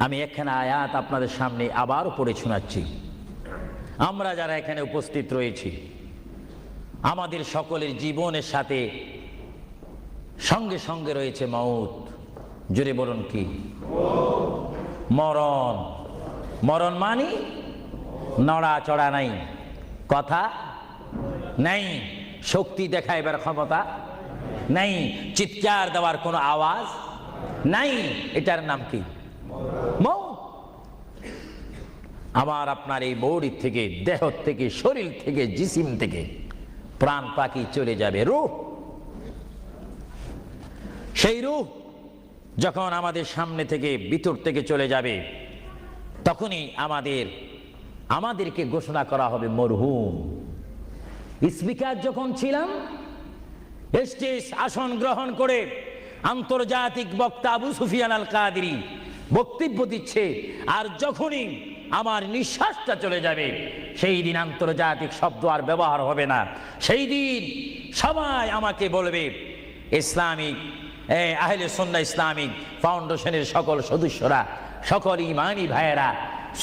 আমি একখানা আয়াত আপনাদের সামনে আবারও পড়ে শোনাচ্ছি। আমরা যারা এখানে উপস্থিত রয়েছি, আমাদের সকলের জীবনের সাথে সঙ্গে সঙ্গে রয়েছে মউত। জোরে বলুন কি? মরণ। মরণ মানে নড়াচড়া নাই, কথা নাই, শক্তি দেখাইবার ক্ষমতা নাই, চিৎকার দেওয়ার কোনো আওয়াজ নাই। এটার নাম কি? মউত। আমার আপনার এই বডি থেকে, দেহ থেকে, শরীর থেকে, জিসিম থেকে প্রাণ পাখি চলে যাবে, রূহ। সেই রূহ যখন আমাদের সামনে থেকে, ভিতর থেকে চলে যাবে, তখনই আমাদেরকে ঘোষণা করা হবে মরহুম। স্পিকার যখন ছিলাম, স্টেজ আসন গ্রহণ করে আন্তর্জাতিক বক্তা আবু সুফিয়ান আল কাদেরী বক্তব্য দিচ্ছে, আর যখনই আমার নিঃশ্বাসটা চলে যাবে, সেই দিন আন্তর্জাতিক শব্দ আর ব্যবহার হবে না। সেই দিন সবাই আমাকে বলবে, ইসলামিক আহলে সুন্নাহ ইসলামিক ফাউন্ডেশনের সকল সদস্যরা, সকল ইমানি ভাইয়েরা,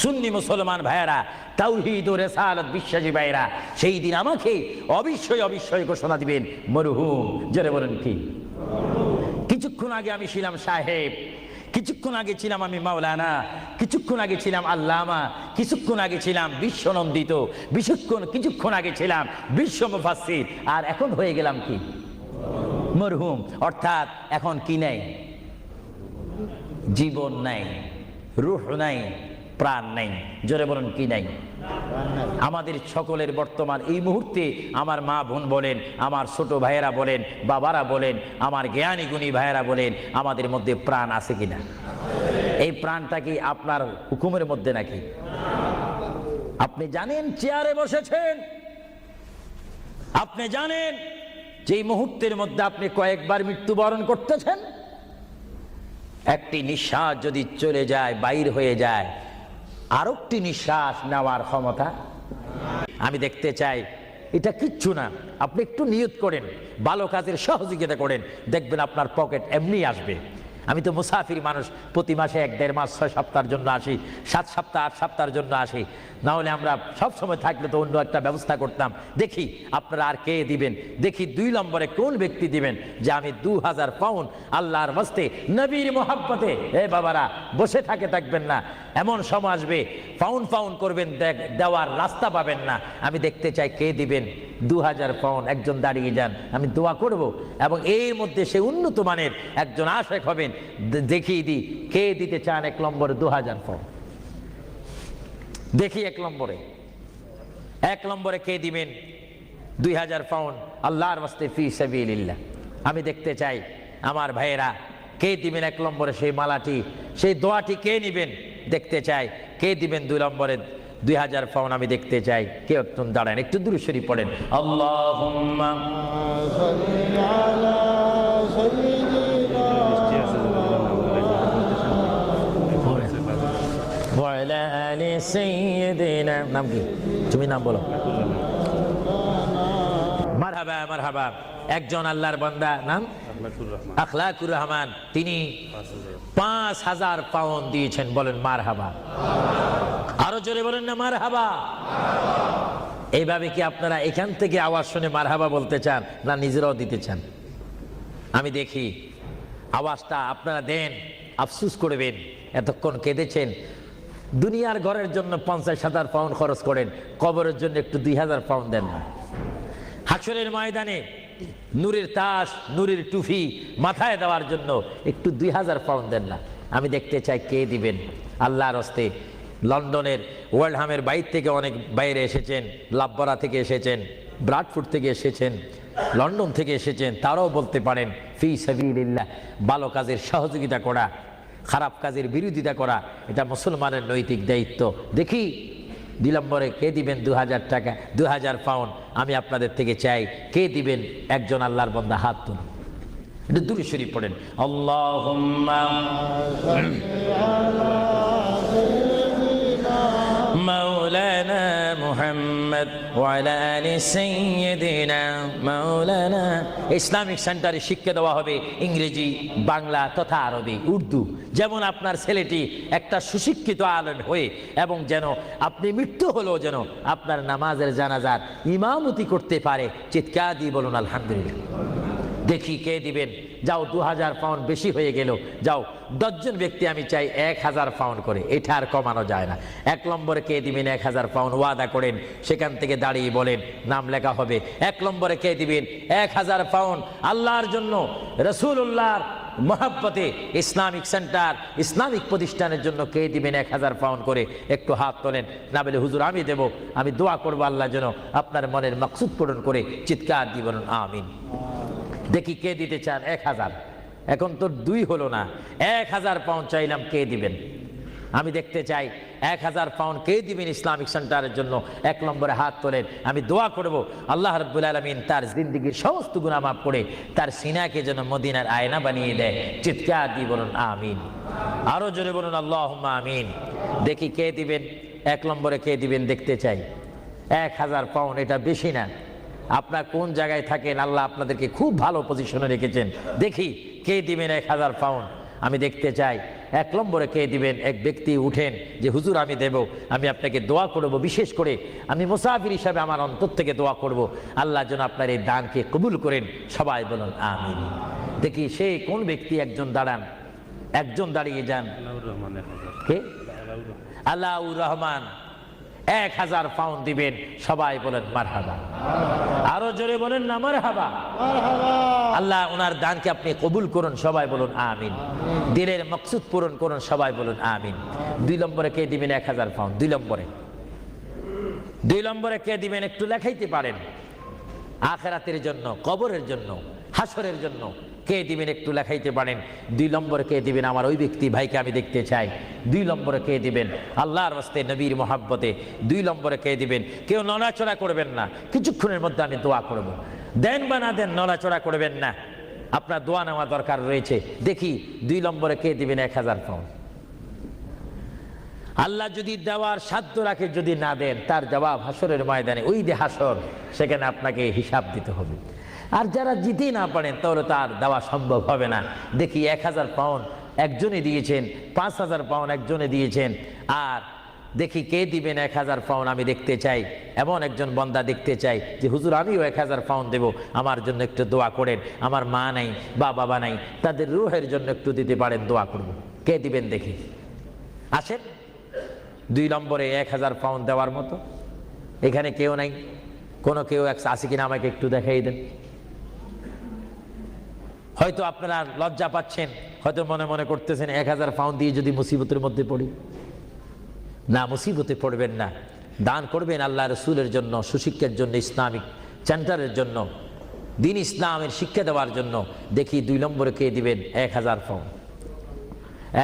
সুন্নি মুসলমান ভাইয়েরা, তাওহীদ ও রিসালাত বিশ্বাসী ভাইয়েরা, সেই দিন আমাকে অবশ্যই ঘোষণা দিবেন মরহুম। জোরে বলেন কি? কিছুক্ষণ আগে আমি ছিলাম সাহেব, কিছুক্ষণ আগে ছিলাম আমি মাওলানা, কিছুক্ষণ আগে ছিলাম আল্লামা, কিছুক্ষণ আগে ছিলাম বিশ্বনন্দিত, কিছুক্ষণ আগে ছিলাম বিশ্ব মুফাসসির, আর এখন হয়ে গেলাম কি? মরহুম। অর্থাৎ এখন কি নাই? জীবন নাই, রূহ নাই, প্রাণ নাই। জোরে বলুন কি নাই? আমাদের সকলের বর্তমান এই মুহূর্তে আমার মা বোন বলেন, আমার ছোট ভাইয়েরা বলেন, বাবারা বলেন, আমার জ্ঞানী গুণী ভাইয়েরা বলেন, আমাদের মধ্যে প্রাণ আছে কিনা? এই প্রাণটা কি আপনার হুকুমের মধ্যে নাকি? আপনি জানেন চেয়ারে বসেছেন, আপনি জানেন যে এই মুহূর্তের মধ্যে আপনি কয়েকবার মৃত্যুবরণ করতেছেন। একটি নিঃশ্বাস যদি চলে যায়, বাইর হয়ে যায়, আরেকটি নিঃশ্বাস নেওয়ার ক্ষমতা আমি দেখতে চাই। এটা কিচ্ছু না। আপনি একটু নিয়ত করেন, ভালো কাজের সহযোগিতা করেন, দেখবেন আপনার পকেট এমনি আসবে। আমি তো মুসাফির মানুষ, প্রতি মাসে 1-1.5 মাস 6 সপ্তাহের জন্য আসি, 7 সপ্তাহ 8 সপ্তাহের জন্য আসি। না হলে আমরা সব সময় থাকলে তো অন্য একটা ব্যবস্থা করতাম। দেখি আপনারা আর কে দিবেন, দেখি 2 নম্বরে কোন ব্যক্তি দিবেন যে আমি 2000 পাউন্ড আল্লাহর ওয়াস্তে নবীর মোহাব্বতে। এ বাবারা বসে থাকবেন না, এমন সময় আসবে পাউন্ড করবেন, দেওয়ার রাস্তা পাবেন না। আমি দেখতে চাই কে দিবেন 2000 পাউন্ড। একজন দাঁড়িয়ে যান, আমি দোয়া করব এবং এর মধ্যে সে উন্নত মানের একজন আশেক হবেন। দেখিয়ে দিই কে দিতে চান 1 নম্বরে 2000 পাউন্ড। দেখি 1 নম্বরে কে দিবেন 2000 পাউন্ড আল্লাহর ওয়াস্তে ফি সাবিলিল্লাহ। আমি দেখতে চাই আমার ভাইয়েরা কে দিবেন 1 নম্বরে সেই মালাটি, সেই দোয়াটি কে নিবেন দেখতে চাই। কে দিবেন 2 নম্বরে 2000 পাউন্ড? আমি দেখতে চাই কেউ একজন দাঁড়ান, একটু দুরূদ শরীফ পড়েন। আল্লাহুম্মা صل على سيدنا ওয়া আলা আলি সাইয়্যিদিনা। নাম কি? তুমি নাম বলো। মারহাবা মারহাবা। একজন আল্লাহর বান্দা, নাম আখলাকুর রহমান, তিনি 5000 পাউন্ড দিয়েছেন। বলেন মারহাবা। আরো জোরে বলেন না মারহাবা। এইভাবে কি আপনারা এখান থেকে আওয়াজ শুনে মারহাবা বলতে চান না নিজেরাও দিতে চান? আমি দেখি আওয়াজটা আপনারা দেন, আফসুস করবেন। এতক্ষণ কেঁদেছেন, দুনিয়ার ঘরের জন্য 50,000 পাউন্ড খরচ করেন, কবরের জন্য একটু 2000 পাউন্ড দেন না। হাসরের ময়দানে নূরের তাজ, নূরের টুফি মাথায় দেওয়ার জন্য একটু 2000 পাউন্ড দেন না। আমি দেখতে চাই কে দিবেন আল্লাহর হস্তে। লন্ডনের ওয়ার্ল্ডহামের বাইরে থেকে অনেক বাইরে এসেছেন, লাভবরা থেকে এসেছেন, ব্রাডফোর্ড থেকে এসেছেন, লন্ডন থেকে এসেছেন। তারাও বলতে পারেন ফি সাবিলিল্লাহ। ভালো কাজের সহযোগিতা করা, খারাপ কাজের বিরোধিতা করা, এটা মুসলমানের নৈতিক দায়িত্ব। দেখি 2 নম্বরে কে দিবেন 2000 টাকা, 2000 পাউন্ড? আমি আপনাদের থেকে চাই কে দিবেন। একজন আল্লাহর বান্দা হাত তুলুন, এটা দুরূদ শরীফ পড়েন। আল্লাহুম্মা মাওলানা মুহাম্মদ ওয়া আলা আলি সাইয়্যিদিনা মাওলানা। ইসলামিক সেন্টারে শিক্ষা দেওয়া হবে ইংরেজি, বাংলা তথা আরবি, উর্দু। যেমন আপনার ছেলেটি একটা সুশিক্ষিত আলেম হয়ে এবং যেন আপনি মৃত্যু হলেও যেন আপনার নামাজের জানাজার ইমামতি করতে পারে। চিৎকার দিয়ে বলুন আলহামদুলিল্লাহ। দেখি কে দিবেন। যাও 2000 পাউন্ড বেশি হয়ে গেল। যাও 10 জন ব্যক্তি আমি চাই 1000 পাউন্ড করে, এটা আর কমানো যায় না। 1 নম্বরে কে দিবেন 1000 পাউন্ড? ওয়াদা করেন, সেখান থেকে দাঁড়িয়ে বলেন, নাম লেখা হবে। 1 নম্বরে কে দিবেন 1000 পাউন্ড আল্লাহর জন্য, রাসূলুল্লাহর মহব্বতে ইসলামিক সেন্টার, ইসলামিক প্রতিষ্ঠানের জন্য কে দিবেন 1000 পাউন্ড করে? একটু হাত তোলেন। না বলে হুজুর আমি দেব, আমি দোয়া করবো আল্লাহ যেন আপনার মনের মাকসুদ পূরণ করে। চিৎকার দিয়ে বলুন আমিন। দেখি কে দিতে চান 1000। এখন তো 2 হলো না, 1000 পাউন্ড চাইলাম, কে দিবেন? আমি দেখতে চাই 1000 পাউন্ড কে দিবেন ইসলামিক সেন্টারের জন্য? 1 নম্বরে হাত তোলেন। আমি দোয়া করব আল্লাহ রাব্বুল আলামিন তার জিন্দেগীর সমস্ত গুনাহ মাফ করে তার সিনাকে যেন মদিনার আয়না বানিয়ে দেয়। চিৎকার দিয়ে বলুন আমিন। আরো জোরে বলুন আল্লাহুম্মা আমিন। দেখি কে দিবেন 1 নম্বরে কে দিবেন দেখতে চাই। 1000 পাউন্ড এটা বেশি না। আপনার কোন জায়গায় থাকেন, আল্লাহ আপনাদেরকে খুব ভালো পজিশনে রেখেছেন। দেখি কে দিবেন 1000 পাউন্ড? আমি দেখতে চাই 1 নম্বরে কে দিবেন। এক ব্যক্তি উঠেন যে হুজুর আমি দেব, আমি আপনাকে দোয়া করব। বিশেষ করে আমি মুসাফির হিসাবে আমার অন্তর থেকে দোয়া করব আল্লাহ যেন আপনার এই দানকে কবুল করেন। সবাই বলুন আমিন। দেখি সে কোন ব্যক্তি? একজন দাঁড়ান, একজন দাঁড়িয়ে যান। কে? আলাউর রহমান 1000 পাউন্ড দিবেন। সবাই বলেন মারহাবা। আরো জোরে বলেন না মারহাবা। আল্লাহ ওনার দানকে আপনি কবুল করুন। সবাই বলুন আমিন। দিলের মকসুদ পূরণ করুন। সবাই বলুন আমিন। 2 নম্বরে কে দিবেন 1000 পাউন্ড? 2 নম্বরে কে দিবেন? একটু লেখাইতে পারেন। আখিরাতের জন্য, কবরের জন্য, হাসরের জন্য কে দিবেন একটু লেখাইতে পারেন। 2 নম্বরে কে দিবেন? আমার ওই ব্যক্তি ভাইকে আমি দেখতে চাই। 2 নম্বরে কে দিবেন? আল্লাহর ওয়াস্তে, নবীর মহাব্বতে 2 নম্বরে কে দিবেন? কেউ নড়াচড়া করবেন না, কিছুক্ষণের মধ্যে আমি দোয়া করব। দেন বা না দেন নড়াচড়া করবেন না, আপনার দোয়া নেওয়া দরকার রয়েছে। দেখি 2 নম্বরে কে দিবেন 1000 পাউন্ড? আল্লাহ যদি দেওয়ার সাধ্য রাখে, যদি না দেন তার জবাব হাসরের ময়দানে, ওই যে হাসর, সেখানে আপনাকে হিসাব দিতে হবে। আর যারা জিতে না পারেন তাহলে তার দেওয়া সম্ভব হবে না। দেখি 1000 পাউন্ড একজনে দিয়েছেন, 5000 পাউন্ড একজনে দিয়েছেন, আর দেখি কে দিবেন 1000 পাউন্ড, আমি দেখতে চাই। এমন একজন বান্দা দেখতে চাই যে হুজুর আমিও 1000 পাউন্ড দেব, আমার জন্য একটু দোয়া করেন, আমার মা নাই বা বাবা নাই, তাদের রূহের জন্য একটু দিতে পারেন, দোয়া করব। কে দিবেন দেখি? আসেন 2 নম্বরে 1000 পাউন্ড দেওয়ার মতো। এখানে কেউ নাই? কোনো কেউ আছে কিনা আমাকে একটু দেখাই দেন। হয়তো আপনারা লজ্জা পাচ্ছেন, হয়তো মনে মনে করতেছেন 1000 পাউন্ড দিয়ে যদি মুসিবতের মধ্যে পড়ি। না, মুসিবতে পড়বেন না, দান করবেন আল্লাহ রসুলের জন্য, সুশিক্ষার জন্য, ইসলামিক সেন্টারের জন্য, দিন ইসলামের শিক্ষা দেওয়ার জন্য। দেখি 2 নম্বরে কে দিবেন 1000 পাউন্ড।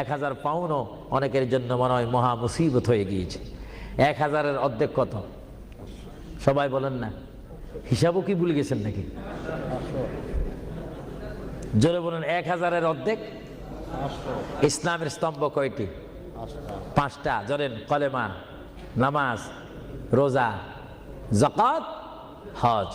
1000 পাউন্ডও অনেকের জন্য মনে হয় মহা মুসিবত হয়ে গিয়েছে। 1000-এর অর্ধেক কত? সবাই বলেন না, হিসাবও কি ভুলে গেছেন নাকি? জোরে বলেন, 1000-এর অর্ধেক। ইসলামের স্তম্ভ কয়টি? 5টা। জোরেন, কলেমা, নামাজ, রোজা, যাকাত, হজ।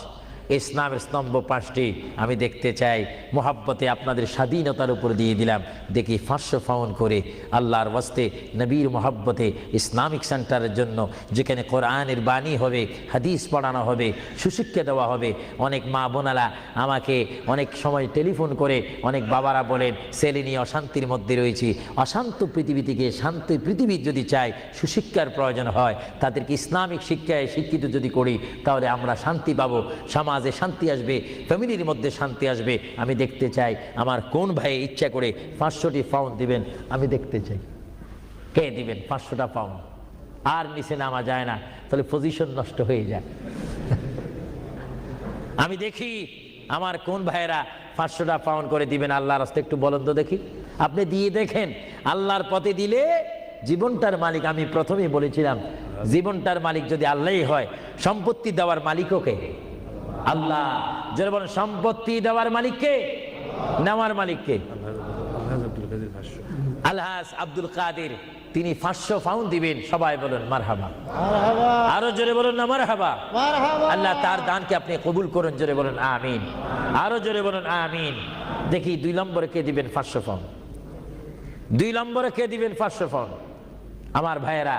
ইসলামের স্তম্ভ 5টি। আমি দেখতে চাই, মোহাব্বতে আপনাদের স্বাধীনতার উপর দিয়ে দিলাম, দেখি 500 পাউন্ড করে আল্লাহর ওয়াস্তে নবীর মোহাব্বতে ইসলামিক সেন্টারের জন্য, যেখানে কোরআনের বাণী হবে, হাদিস পড়ানো হবে, সুশিক্ষা দেওয়া হবে। অনেক মা বোনারা আমাকে অনেক সময় টেলিফোন করে, অনেক বাবারা বলেন ছেলে নিয়ে অশান্তির মধ্যে রয়েছি। অশান্ত পৃথিবী থেকে শান্তি পৃথিবী যদি চাই, সুশিক্ষার প্রয়োজন হয়, তাদেরকে ইসলামিক শিক্ষায় শিক্ষিত যদি করি, তাহলে আমরা শান্তি পাবো, সমাজে শান্তি আসবে, ফ্যামিলির মধ্যে শান্তি আসবে। আমি দেখতে চাই আমার কোন ভাই ইচ্ছা করে 500টি পাউন্ড দিবেন, আমি দেখতে চাই কে দিবেন 500টা পাউন্ড। আর নিচে নামা যায় না, তাহলে পজিশন নষ্ট হয়ে যায়। আমি দেখি আমার কোন ভাইয়েরা 500টা পাউন্ড করে দিবেন আল্লাহর রাস্তায়, একটু বলেন তো দেখি। আপনি দিয়ে দেখেন, আল্লাহর পথে দিলে জীবনটার মালিক, আমি প্রথমেই বলেছিলাম, জীবনটার মালিক যদি আল্লাহই হয়, সম্পত্তি দেওয়ার মালিকও কে? আল্লাহ। যারা বলেন সম্পত্তি দেওয়ার মালিক কে, নেওয়ার মালিক কে? আলহাজ আব্দুল কাদের, তিনি 500 পাউন্ড দিবেন। সবাই বলেন মারহাবা। আরো জোরে বলুন না মারহাবা। আল্লাহ তার দানকে আপনি কবুল করুন, জোরে বলুন আমিন। আরো জোরে বলুন আমিন। দেখি 2 নম্বরে কে দিবেন 500 পাউন্ড? 2 নম্বরে কে দিবেন 500 পাউন্ড? আমার ভাইয়েরা,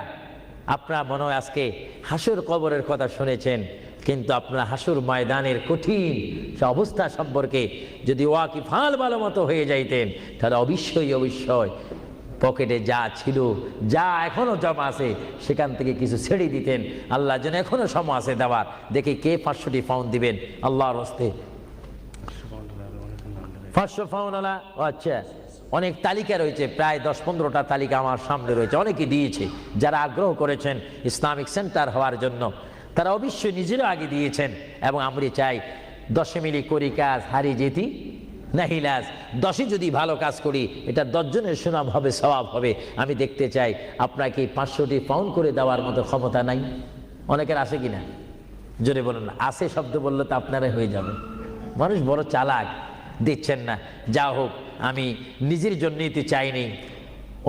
আপনারা মনে হয় আজকে হাসর কবরের কথা শুনেছেন, কিন্তু আপনারা হাসর ময়দানের কঠিন অবস্থা সম্পর্কে যদি ওয়াকিফাল ভালো মতো হয়ে যাইতেন, তাহলে অবশ্যই পকেটে যা ছিল, যা এখনো জমা আছে, সেখান থেকে কিছু ছেড়ে দিতেন। আল্লাহ যেন এখনো সময় আছে দেওয়ার। দেখি কে 500টি পাউন্ড দিবেন আল্লাহর হস্তে? 500 পাউন্ড আলা। আচ্ছা, অনেক তালিকা রয়েছে, প্রায় 10-15টা তালিকা আমার সামনে রয়েছে, অনেকে দিয়েছে। যারা আগ্রহ করেছেন ইসলামিক সেন্টার হওয়ার জন্য, তারা অবশ্যই নিজেরা আগে দিয়েছেন। এবং আমরা চাই 10 মিলি করি কাজ, হারি যেতি নাহিলাজ। 10 যদি ভালো কাজ করি, এটা 10 জনের সুনাম হবে, সওয়াব হবে। আমি দেখতে চাই আপনাকে 500টি পাউন্ড করে দেওয়ার মতো ক্ষমতা নাই? অনেকের আছে কিনা? জোরে বলুন না। আছে শব্দ বললে তো আপনারাই হয়ে যাবে। মানুষ বড় চালাক, দিচ্ছেন না। যা হোক, আমি নিজের জন্যই তো চাইনি,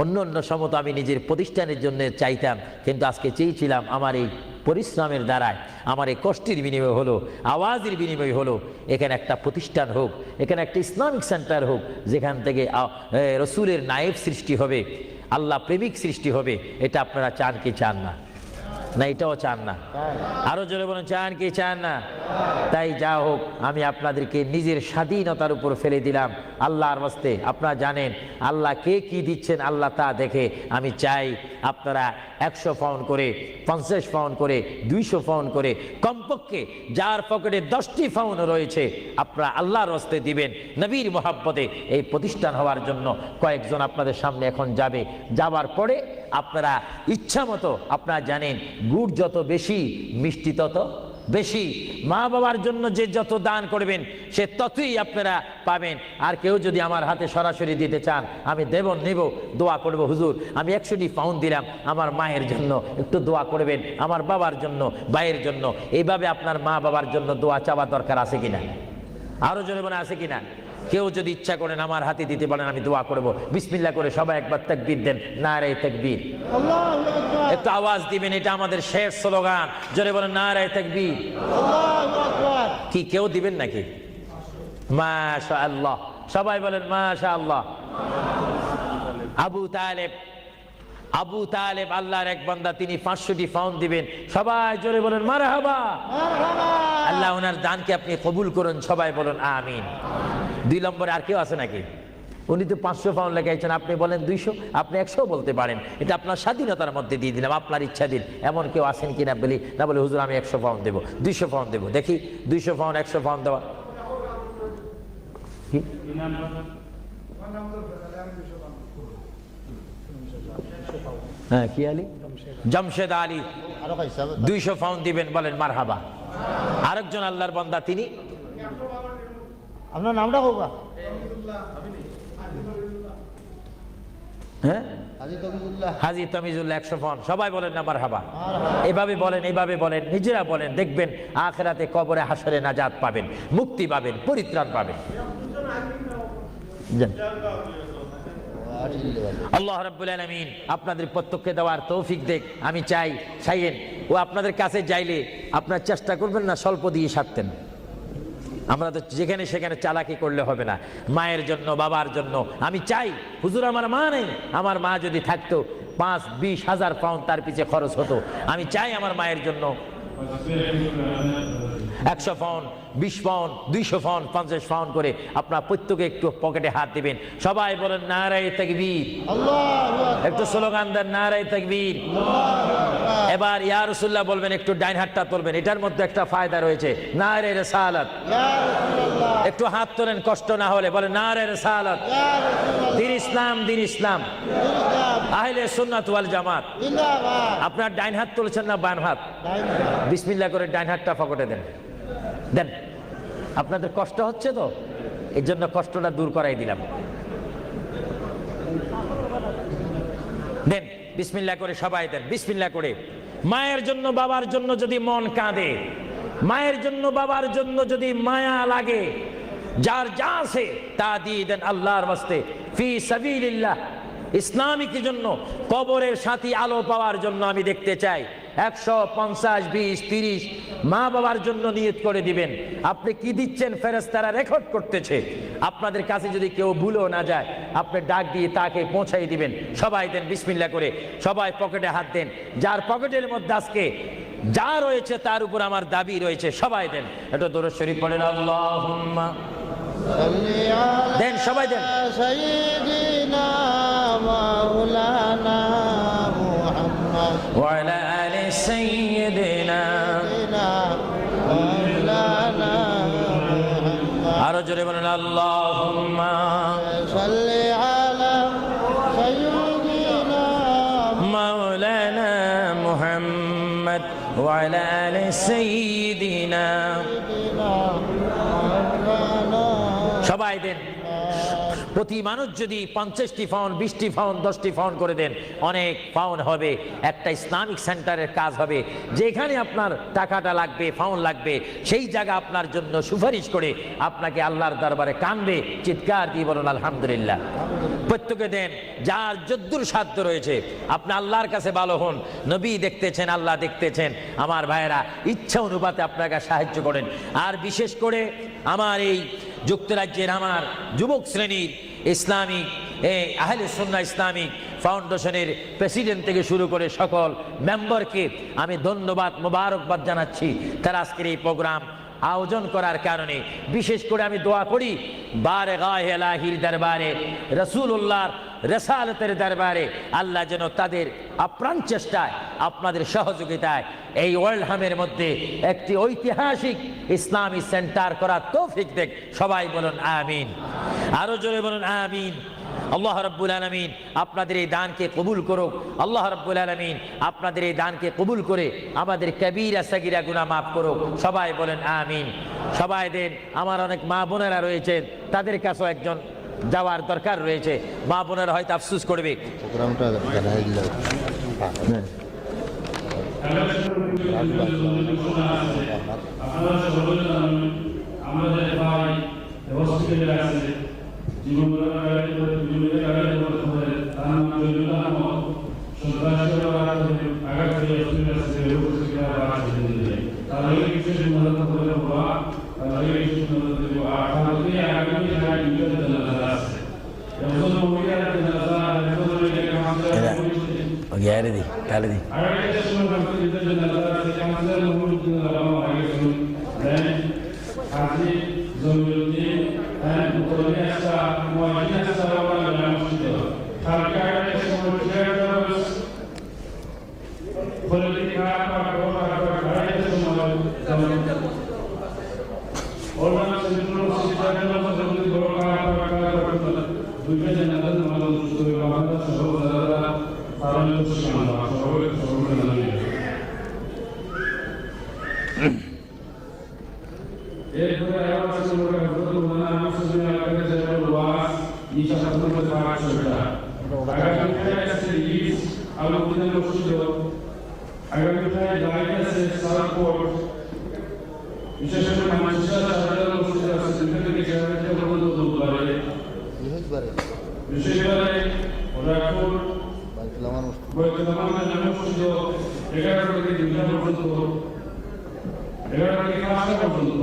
অন্য সময় তো আমি নিজের প্রতিষ্ঠানের জন্য চাইতাম, কিন্তু আজকে চেয়েছিলাম আমার এই পরিশ্রমের দ্বারায়, আমার এই কষ্টের বিনিময় হলো, আওয়াজের বিনিময় হলো, এখানে একটা প্রতিষ্ঠান হোক, এখানে একটা ইসলামিক সেন্টার হোক, যেখান থেকে রসুলের নায়েব সৃষ্টি হবে, আল্লাহ প্রেমিক সৃষ্টি হবে। এটা আপনারা চান কি চান না? না এটাও চান না? আরো জোরে বলেন, চান কি চান না? তাই যা হোক, আমি আপনাদেরকে নিজের স্বাধীনতার উপর ফেলে দিলাম আল্লাহর হস্তে। আপনারা জানেন আল্লাহ কে কি দিচ্ছেন, আল্লাহ তা দেখে। আমি চাই আপনারা 100 পাউন্ড করে, 50 পাউন্ড করে, 200 পাউন্ড করে, কমপক্ষে যার পকেটে 10টি পাউন্ড রয়েছে, আপনারা আল্লাহর হস্তে দিবেন নবীর মোহাব্বতে এই প্রতিষ্ঠান হওয়ার জন্য। কয়েকজন আপনাদের সামনে এখন যাবে, যাবার পরে আপনারা ইচ্ছা মতো, আপনারা জানেন গুড় যত বেশি, মিষ্টি তত বেশি। মা বাবার জন্য যে যত দান করবেন, সে ততই আপনারা পাবেন। আর কেউ যদি আমার হাতে সরাসরি দিতে চান, আমি দেব, নেব, দোয়া করব, হুজুর আমি 100টি পাউন্ড দিলাম, আমার মায়ের জন্য একটু দোয়া করবেন, আমার বাবার জন্য, ভাইয়ের জন্য। এইভাবে আপনার মা বাবার জন্য দোয়া চাওয়া দরকার আছে কিনা? আরো জোরে বলে আছে কিনা? কেউ যদি ইচ্ছা করেন আমার হাতে দিতে পারেন, আমি দোয়া করব। বিসমিল্লাহ করে সবাই একবার তাকবীর দেন, নারে তাকবীর। একটু আওয়াজ দিবেন, এটা আমাদের শেষ স্লোগান। জোরে বলেন নারে তাকবীর। কি কেউ দিবেন নাকি? মাশাআল্লাহ, সবাই বলেন মাশাআল্লাহ। আবু তালেব আবু তালেব আল্লাহর এক বান্দা, তিনি 500টি পাউন্ড দিবেন। সবাই জোরে বলেন মারহাবা। আল্লাহ ওনার দানকে আপনি কবুল করুন, সবাই বলুন আমিন। 2 নম্বরে আর কেউ আছে নাকি? উনি তো 500 পাউন্ড লেখাইছেন, আপনি বলেন 200, আপনি 100 বলতে পারেন, এটা আপনার স্বাধীনতার মধ্যে দিয়ে দিলাম, আপনার ইচ্ছা দিন। এমন কেউ আছেন কিনা বলি না, বলে হুজুর আমি 100 পাউন্ড দেবো, 200 পাউন্ড দেবো। দেখি 200 পাউন্ড 100 পাউন্ড দেওয়া কি? হ্যাঁ, কি আলী? জামশেদ আলী 200 পাউন্ড দিবেন, বলেন মারহাবা। আরেকজন আল্লাহর বান্দা, তিনি আপনার নামটা হোকা? হ্যাঁ, হাজী তমিজুল্লাহ 100 পাউন্ড। সবাই বলেন না মারহাবা। এভাবে বলেন, এইভাবে বলেন, নিজেরা বলেন, দেখবেন আখিরাতে কবরে হাসরে নাজাত পাবেন, মুক্তি পাবেন, পরিত্রাণ পাবেন। আল্লাহ রাব্বুল আলামিন আপনাদের প্রত্যেককে দেওয়ার তৌফিক দেখ। আমি চাই চাইয়েন ও আপনাদের কাছে যাইলে আপনার চেষ্টা করবেন না স্বল্প দিয়ে সারতেন। আমরা তো যেখানে সেখানে চালাকি করলে হবে না। মায়ের জন্য, বাবার জন্য আমি চাই, হুজুর আমার মা নেই, আমার মা যদি থাকতো 5-20 হাজার পাউন্ড তার পিছে খরচ হতো। আমি চাই আমার মায়ের জন্য 100 পাউন্ড, 20 পাউন্ড, 200 পাউন্ড, 50 পাউন্ড করে আপনার প্রত্যেকে একটু পকেটে হাত দিবেন। সবাই বলেন নারায়ে তাকবীর। একটু স্লোগান দেন নারায়ে তাকবীর। এবার ইয়া রাসূলুল্লাহ বলবেন, একটু ডাইন হাতটা তুলবেন, এটার মধ্যে একটা ফায়দা রয়েছে, নারায়ে রিসালাত। একটু হাত তোলেন কষ্ট না হলে, বলেন নারায়ে রিসালাত। দিন ইসলাম, দিন ইসলাম, আহলে সুন্নাত ওয়াল জামাত। আপনার ডাইন হাত তুলছেন না বাম হাত? বিসমিল্লাহ করে ডাইন হাতটা পকেটে দেন, দেন। আপনাদের কষ্ট হচ্ছে তো, এর জন্য কষ্টটা দূর করাই দিলাম। দেন বিসমিল্লাহ করে, সবাই দেন বিসমিল্লাহ করে। মায়ের জন্য, বাবার জন্য যদি মন কাঁদে, মায়ের জন্য, বাবার জন্য যদি মায়া লাগে, যার যা আছে তা দিয়ে দেন আল্লাহর ওয়াস্তে, ফি সাবিলিল্লাহ। ইসলামিক জন্য, কবরের সাথী আলো পাওয়ার জন্য আমি দেখতে চাই 100, 50, 20, 30 মা বাবার জন্য নিয়ত করে দিবেন। আপনি কি দিচ্ছেন ফেরেশতারা রেকর্ড করতেছে। আপনাদের কাছে যদি কেউ ভুলেও না যায়, আপনি ডাক দিয়ে তাকে পৌঁছাই দিবেন। সবাই দেন বিসমিল্লাহ করে, সবাই পকেটে হাত দেন। যার পকেটের মধ্যে আজকে যা রয়েছে তার উপর আমার দাবি রয়েছে, সবাই দেন। এটা দরুদ শরীফ পড়েন, আল্লাহুম্মা দেন, সবাই দেন। সাইয়্যিদিনা মাওলানা মুহাম্মদ ওয়া আলা আলি সাইয়্যিদিনা মাওলানা মুহাম্মদ। আরো জোরে বলেন আল্লাহুম্মা সাল্লি আলা সাইয়্যিদিনা মাওলানা মুহাম্মদ ওয়া আলা আলি সাইয়্যিদিনা। সবাই দেন। প্রতি মানুষ যদি 50টি পাউন্ড, 20টি পাউন্ড, 10টি পাউন্ড করে দেন, অনেক পাউন্ড হবে। একটা ইসলামিক সেন্টারের কাজ হবে, যেখানে আপনার টাকাটা লাগবে, পাউন্ড লাগবে, সেই জায়গা আপনার জন্য সুপারিশ করে আপনাকে আল্লাহর দরবারে কানবে, চিৎকার দিয়ে বলুন আলহামদুলিল্লাহ। প্রত্যেকে দেন, যার যদ্দুর সাধ্য রয়েছে। আপনি আল্লাহর কাছে ভালো হন, নবী দেখতেছেন, আল্লাহ দেখতেছেন। আমার ভাইয়েরা, ইচ্ছা অনুপাতে আপনাকে সাহায্য করেন। আর বিশেষ করে আমার এই যুক্তরাজ্যের আমার যুবক শ্রেণীর ইসলামিক আহলে সুন্নাহ ইসলামিক ফাউন্ডেশনের প্রেসিডেন্ট থেকে শুরু করে সকল মেম্বারকে আমি ধন্যবাদ, মোবারকবাদ জানাচ্ছি। তারা আজকের এই প্রোগ্রাম আয়োজন করার কারণে বিশেষ করে আমি দোয়া করি, বারগাহ ইলাহির দরবারে, রাসূলুল্লাহর রিসালাতের দরবারে আল্লাহ যেন তাদের আপ্রাণ চেষ্টায়, আপনাদের সহযোগিতায় এই ওয়ার্ল্ডহামের মধ্যে একটি ঐতিহাসিক ইসলামী সেন্টার করার তৌফিক দেখ। সবাই বলুন আমিন। আরো জোরে বলুন আমিন। আল্লাহ রাব্বুল আলামিন আপনাদের এই দানকে কবুল করুক। আল্লাহ রাব্বুল আলামিন আপনাদের এই দানকে কবুল করে আমাদের কবিরা সাগীরা গুনাহ মাফ করুক। সবাই বলেন আমিন। সবাই দেন। আমার অনেক মা বোনেরা রয়েছেন, তাদের কাছেও একজন যাওয়ার দরকার রয়েছে। মা বোনেরা হয়তো আফসোস করবে। প্রোগ্রামটা জানাই দিল। আমাদের ভাই হসপিটালে আছে, জীবন তাহলে দিই আগামীতে শুনলাম ঈদের জন্য তারা কাউন্সিলর মুহিউদ্দিন আলম আলাইকুম দেন আজি জমিউদ্দিন দেন উত্তরিয়াসা মুয়াজ্জিনাসা ওয়া মসজিদ সরকারের সমর্থক পলিটিকা পার্টি সময় ওলাম সেন্ট্রাল সিস্টেমের মধ্যে দুইটা জানালা আমাদের সুযোগ আমাদের সব যারা তারা সকলে সকলে জানিয়ে এরপরে আবার আমরা হযরত মাওলানা মুসলিম আলাইহি সাল্লাম ওয়াস ঈশা সাধনা পাঠ করা আগামীতে আছে ঈদ আল-মুদিনা মসজিদ আগামীতে জায়গা আছে সারাপোর্ট বিশেষ করে মানসিকতা সাধারণ মসজিদ আছে যেখানে জায়গাটা পর্যন্ত দূরে বিশেষ করে রাখুন বৈদ্যমান নামে মসজিদ 11 থেকে 2 পর্যন্ত 11 থেকে 5 পর্যন্ত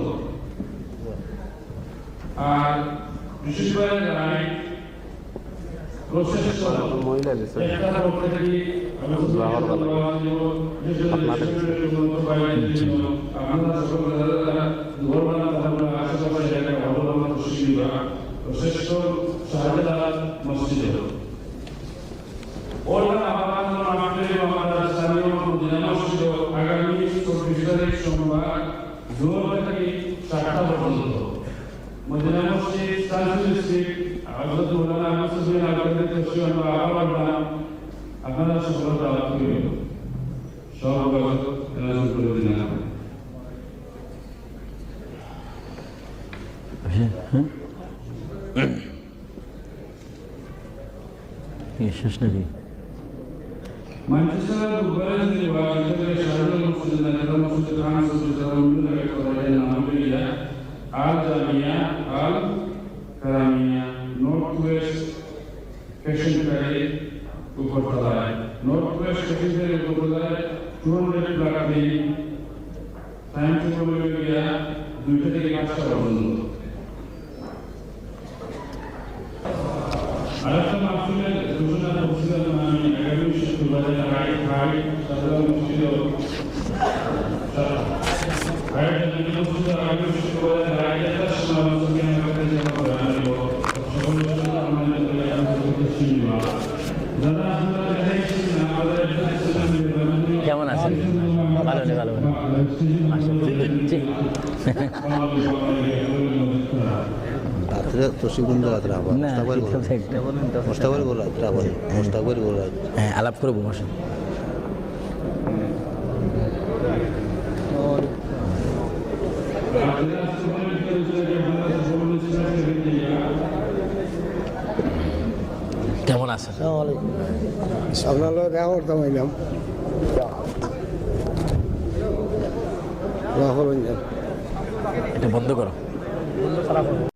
আর বিশেষ করে রাইট প্রসেস মহিলা দিছে একটা পক্ষে থেকে আমরা আমরা সকল যারা দুর্বলতা আমরা আশেপাশে জায়গায় অবলম্বন করছি বা শ্রেষ্ঠ শাহজালাল মসজিদ ওলা আমাদের আমাদের আমাদের স্থানীয় মদিনা মসজিদ আগামী 24 তারিখ সোমবার জোর থেকে 7টা পর্যন্ত মদিনা মসজিদ সানসুল স্ট্রিট হযরত মাওলানা মুসলিম আলাইহি সাল্লাম আবার আপনারা সকল দাওয়াত করিবেন সব এনাজ করে দিন শেষ নাকি Manchester Bucharest wa Italia Shahrul Mufti Nazar Mufti Khan Sultan Al Nambiya Al Jamia Al Karamia Northwest Fashion Fair Upatala Northwest Fashion Fair Upatala 200 lakh di time to Bolivia 2 থেকে 5টা পর্যন্ত আরেকটা মাহফিলের ঘোষণা করছিলাম আমি আগামী শুক্রবারে রাইট সাধারণ মসজিদ আগামী শুক্রবারে রাইটের সমালোচনা করতে যাব কেমন আছেন ভালো নেই ভালো রাত্রে তসিগুন রাত্রে আবার মোস্তাকবার গোল রাত্রে আবার মোস্তাকবার গোল রাত্রে হ্যাঁ আলাপ করবো মাসে কেমন আছেন আপনার লোক দেখা করতাম এলাম এটা বন্ধ করো